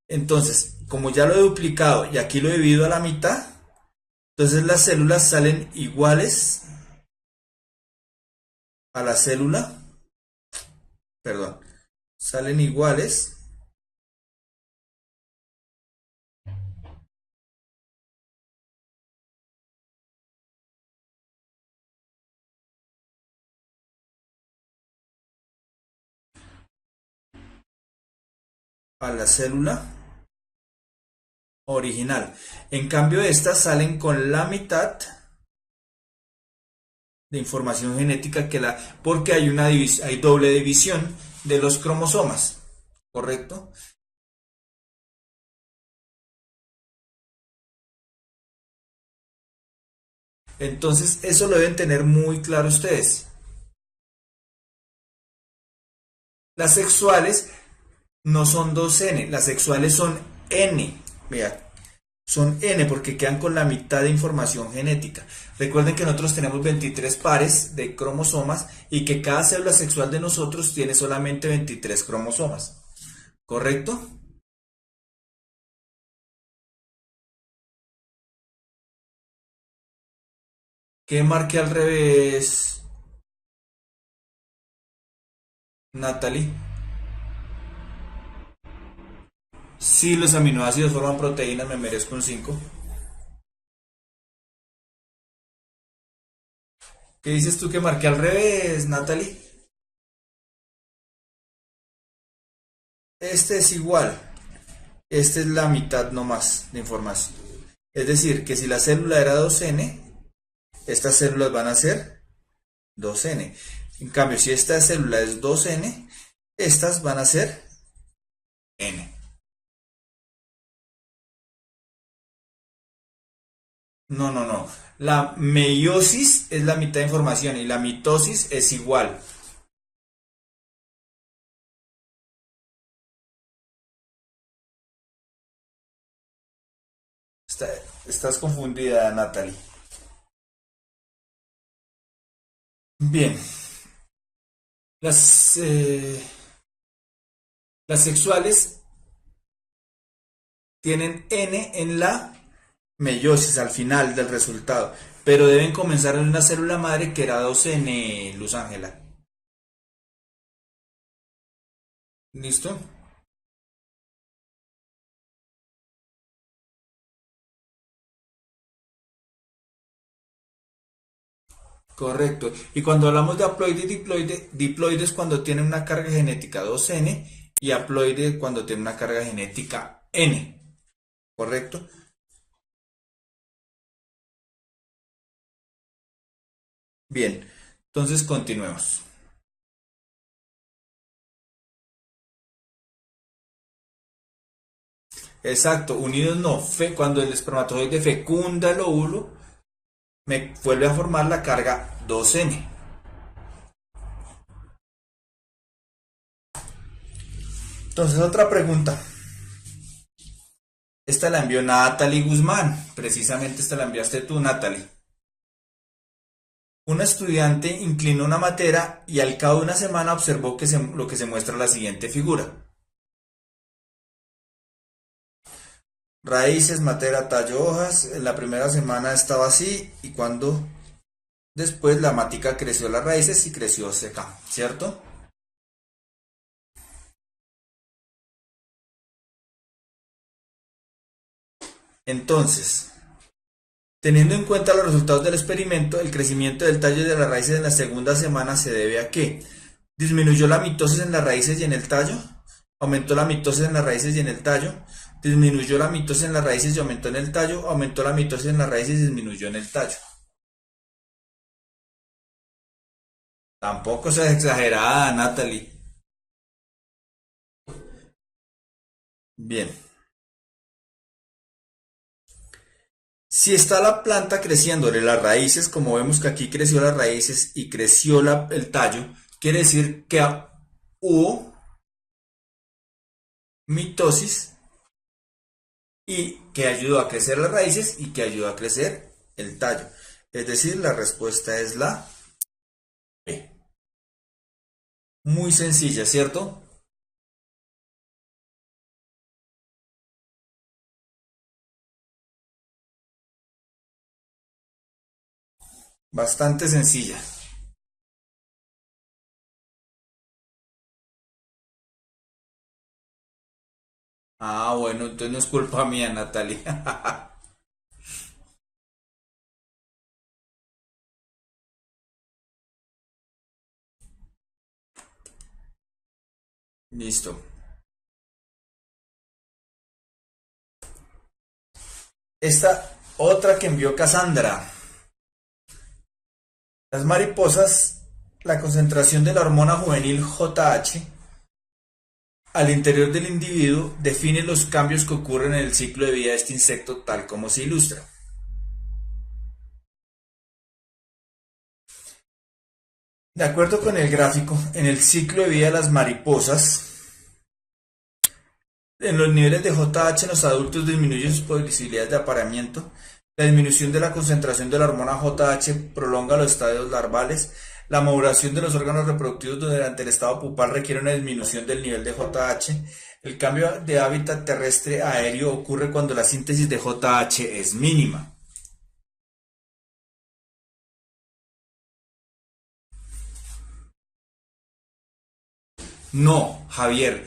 [SPEAKER 1] Entonces, como ya lo he duplicado y aquí lo he dividido a la mitad, entonces las células salen iguales a la célula, perdón, salen iguales a la célula original. En cambio, estas salen con la mitad de información genética porque hay hay doble división de los cromosomas, ¿correcto? Entonces, eso lo deben tener muy claro ustedes. Las sexuales no son 2N, las sexuales son N. Mira, son N porque quedan con la mitad de información genética. Recuerden que nosotros tenemos 23 pares de cromosomas y que cada célula sexual de nosotros tiene solamente 23 cromosomas. ¿Correcto? ¿Qué marqué al revés, Natalie? Si los aminoácidos forman proteínas, me merezco un 5. ¿Qué dices tú que marqué al revés, Natalie? Este es igual. Esta es la mitad nomás de información. Es decir, que si la célula era 2N, estas células van a ser 2N. En cambio, si esta célula es 2N, estas van a ser N. No, no, no. La meiosis es la mitad de información y la mitosis es igual. Estás confundida, Natalie. Bien, las, eh, las sexuales tienen N en la meiosis al final del resultado, pero deben comenzar en una célula madre que era 2N, Luz Ángela. ¿Listo? Correcto. Y cuando hablamos de haploide y diploide, diploide es cuando tiene una carga genética 2N y haploide cuando tiene una carga genética N. ¿Correcto? Bien, entonces continuemos. Exacto, unidos no. Cuando el espermatozoide fecunda el óvulo, me vuelve a formar la carga 2N. Entonces, otra pregunta. Esta la envió Natalie Guzmán. Precisamente esta la enviaste tú, Natalie. Una estudiante inclinó una matera y al cabo de una semana observó lo que se muestra en la siguiente figura. Raíces, matera, tallo, hojas. En la primera semana estaba así y cuando después la matica creció las raíces y creció seca, ¿cierto? Entonces, teniendo en cuenta los resultados del experimento, el crecimiento del tallo y de las raíces en la segunda semana se debe a qué? Disminuyó la mitosis en las raíces y en el tallo. Aumentó la mitosis en las raíces y en el tallo. Disminuyó la mitosis en las raíces y aumentó en el tallo. Aumentó la mitosis en las raíces y disminuyó en el tallo. Tampoco seas exagerada, Natalie. Bien. Si está la planta creciendo de las raíces, como vemos que aquí creció las raíces y creció el tallo, quiere decir que hubo mitosis y que ayudó a crecer las raíces y que ayudó a crecer el tallo. Es decir, la respuesta es la B. Muy sencilla, ¿cierto? Bastante sencilla. Ah, bueno, entonces no es culpa mía, Natalia. Listo. Esta otra que envió Cassandra. Las mariposas, la concentración de la hormona juvenil JH al interior del individuo define los cambios que ocurren en el ciclo de vida de este insecto tal como se ilustra. De acuerdo con el gráfico, en el ciclo de vida de las mariposas, en los niveles de JH en los adultos disminuyen sus posibilidades de apareamiento. La disminución de la concentración de la hormona JH prolonga los estadios larvales. La maduración de los órganos reproductivos durante el estado pupal requiere una disminución del nivel de JH. El cambio de hábitat terrestre a aéreo ocurre cuando la síntesis de JH es mínima. No, Javier,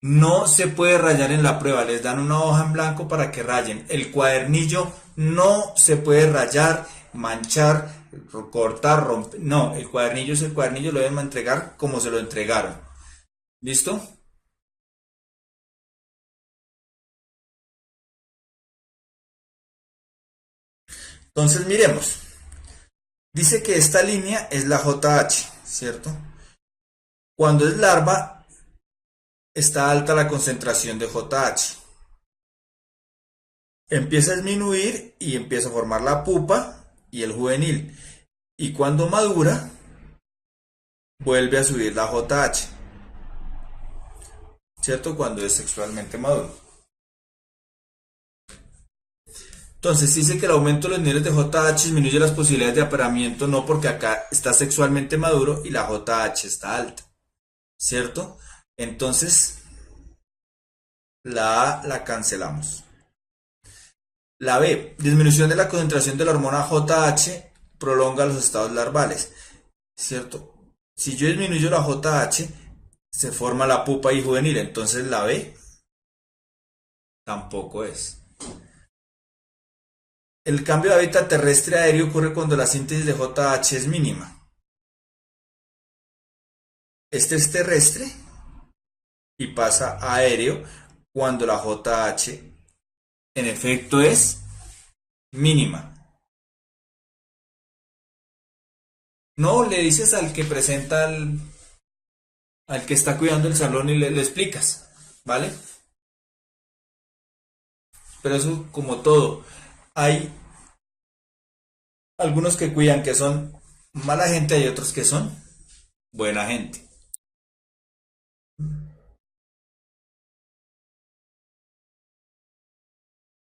[SPEAKER 1] no se puede rayar en la prueba, les dan una hoja en blanco para que rayen. El cuadernillo no se puede rayar, manchar, cortar, romper. No, el cuadernillo es el cuadernillo, lo deben entregar como se lo entregaron. ¿Listo? Entonces miremos. Dice que esta línea es la JH, ¿cierto? Cuando es larva, está alta la concentración de JH. Empieza a disminuir y empieza a formar la pupa y el juvenil. Y cuando madura, vuelve a subir la JH, ¿cierto? Cuando es sexualmente maduro. Entonces dice que el aumento de los niveles de JH disminuye las posibilidades de apareamiento, no porque acá está sexualmente maduro y la JH está alta, ¿cierto? Entonces la A la cancelamos. La B, disminución de la concentración de la hormona JH prolonga los estados larvales, ¿cierto? Si yo disminuyo la JH, se forma la pupa y juvenil, entonces la B tampoco es. El cambio de hábitat terrestre a aéreo ocurre cuando la síntesis de JH es mínima. Este es terrestre y pasa a aéreo cuando la JH en efecto es mínima. No le dices al que presenta al que está cuidando el salón y le explicas, ¿vale? Pero eso como todo, hay algunos que cuidan que son mala gente, hay otros que son buena gente.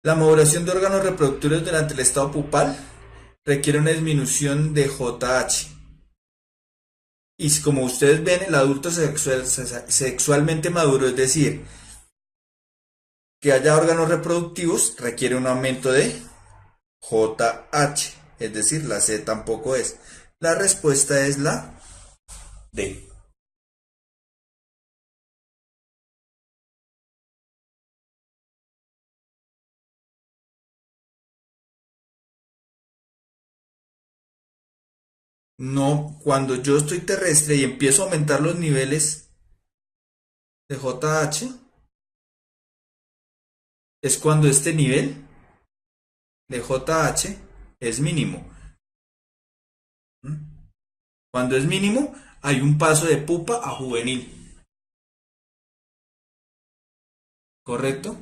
[SPEAKER 1] La maduración de órganos reproductores durante el estado pupal requiere una disminución de JH. Y como ustedes ven, el adulto sexualmente maduro, es decir, que haya órganos reproductivos, requiere un aumento de JH. Es decir, la C tampoco es. La respuesta es la D. No, cuando yo estoy terrestre y empiezo a aumentar los niveles de JH, es cuando este nivel de JH es mínimo. ¿Mm? Cuando es mínimo, hay un paso de pupa a juvenil, ¿correcto?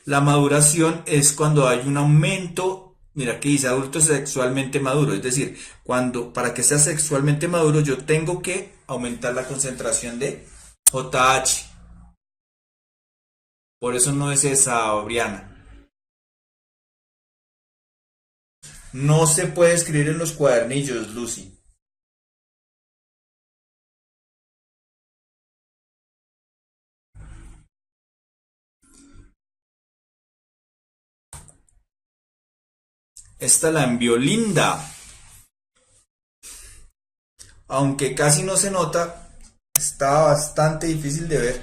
[SPEAKER 1] La maduración es cuando hay un aumento, mira que dice adulto sexualmente maduro, es decir, cuando para que sea sexualmente maduro yo tengo que aumentar la concentración de JH. Por eso no es esa, Briana. No se puede escribir en los cuadernillos, Lucy. Esta la envió Linda. Aunque casi no se nota, está bastante difícil de ver.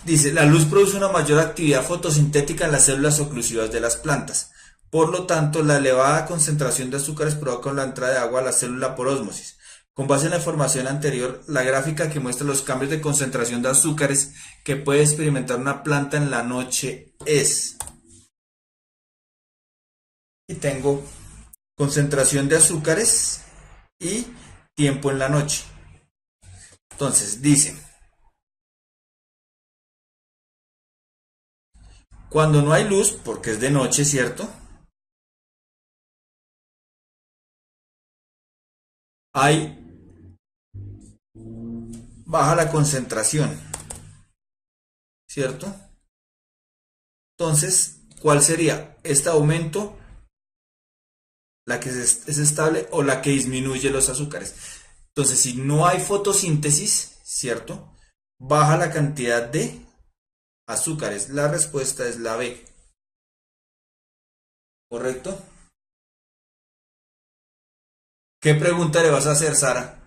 [SPEAKER 1] Dice, la luz produce una mayor actividad fotosintética en las células oclusivas de las plantas. Por lo tanto, la elevada concentración de azúcares provoca la entrada de agua a la célula por ósmosis. Con base en la información anterior, la gráfica que muestra los cambios de concentración de azúcares que puede experimentar una planta en la noche es. Y tengo concentración de azúcares y tiempo en la noche. Entonces, dice, cuando no hay luz, porque es de noche, ¿cierto? Hay baja la concentración, ¿cierto? Entonces, ¿cuál sería? ¿Este aumento, la que es estable o la que disminuye los azúcares? Entonces, si no hay fotosíntesis, ¿cierto? Baja la cantidad de azúcares. La respuesta es la B, ¿correcto? ¿Qué pregunta le vas a hacer, Sara?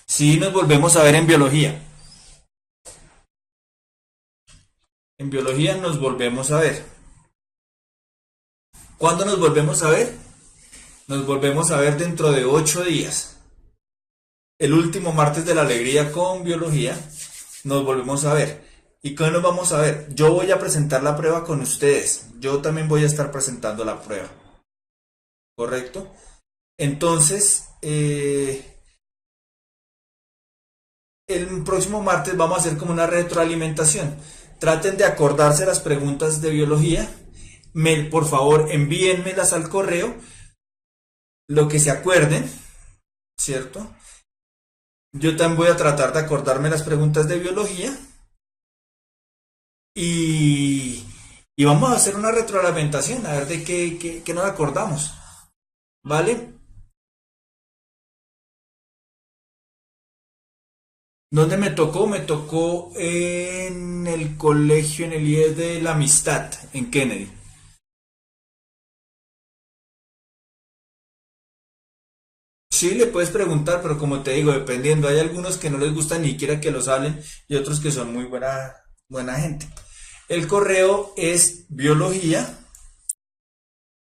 [SPEAKER 1] Sí, nos volvemos a ver en biología. En biología nos volvemos a ver. ¿Cuándo nos volvemos a ver? Nos volvemos a ver dentro de 8 días. El último martes de la alegría con biología. Nos volvemos a ver. ¿Y cómo nos vamos a ver? Yo voy a presentar la prueba con ustedes. Yo también voy a estar presentando la prueba. ¿Correcto? Entonces, el próximo martes vamos a hacer como una retroalimentación. Traten de acordarse las preguntas de biología. Por favor, envíenmelas al correo. Lo que se acuerden, ¿cierto? Yo también voy a tratar de acordarme las preguntas de biología. Y, y vamos a hacer una retroalimentación, a ver de qué nos acordamos. ¿Vale? ¿Dónde me tocó? Me tocó en el colegio, en el IES de la Amistad, en Kennedy. Sí, le puedes preguntar, pero como te digo, dependiendo, hay algunos que no les gusta ni siquiera que los hablen y otros que son muy buena gente. El correo es biología,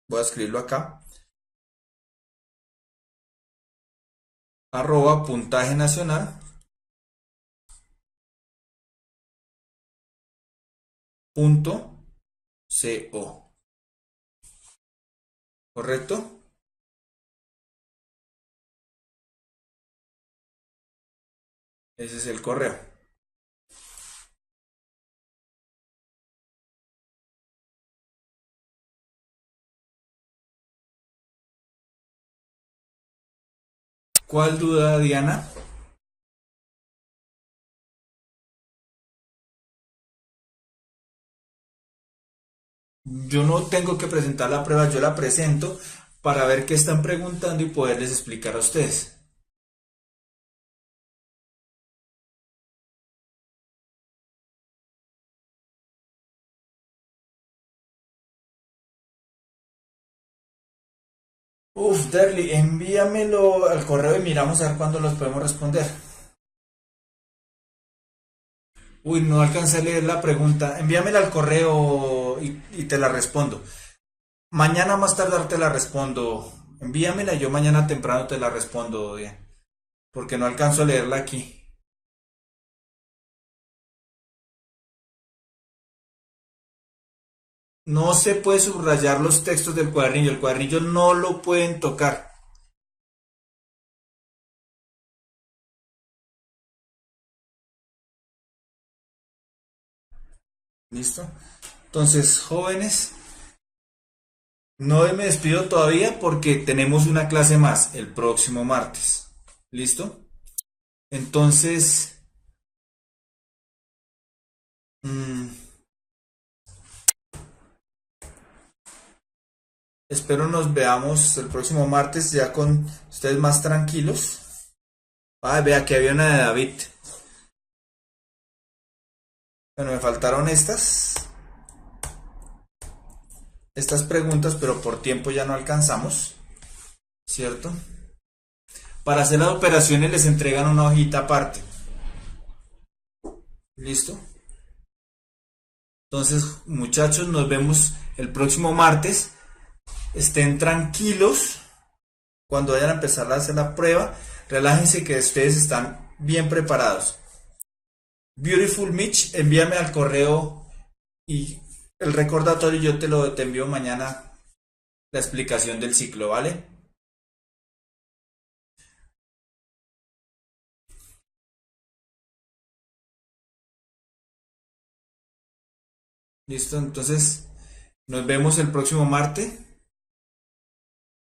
[SPEAKER 1] voy a escribirlo acá, arroba puntaje nacional punto co, ¿correcto? Ese es el correo. ¿Cuál duda, Diana? Yo no tengo que presentar la prueba, yo la presento para ver qué están preguntando y poderles explicar a ustedes. Uf, Derly, envíamelo al correo y miramos a ver cuándo los podemos responder. Uy, no alcancé a leer la pregunta. Envíamela al correo y te la respondo. Mañana más tardar te la respondo. Envíamela y yo mañana temprano te la respondo, bien. Porque no alcanzo a leerla aquí. No se puede subrayar los textos del cuadernillo. El cuadernillo no lo pueden tocar. ¿Listo? Entonces, jóvenes, no me despido todavía porque tenemos una clase más el próximo martes. ¿Listo? Entonces, mmm, espero nos veamos el próximo martes ya con ustedes más tranquilos. Ah, vea que había una de David. Bueno, me faltaron estas preguntas, pero por tiempo ya no alcanzamos, ¿cierto? Para hacer las operaciones les entregan una hojita aparte. ¿Listo? Entonces, muchachos, nos vemos el próximo martes. Estén tranquilos cuando vayan a empezar a hacer la prueba. Relájense que ustedes están bien preparados. Beautiful Mitch, envíame al correo y el recordatorio yo te envío mañana la explicación del ciclo, ¿vale? Listo, entonces nos vemos el próximo martes.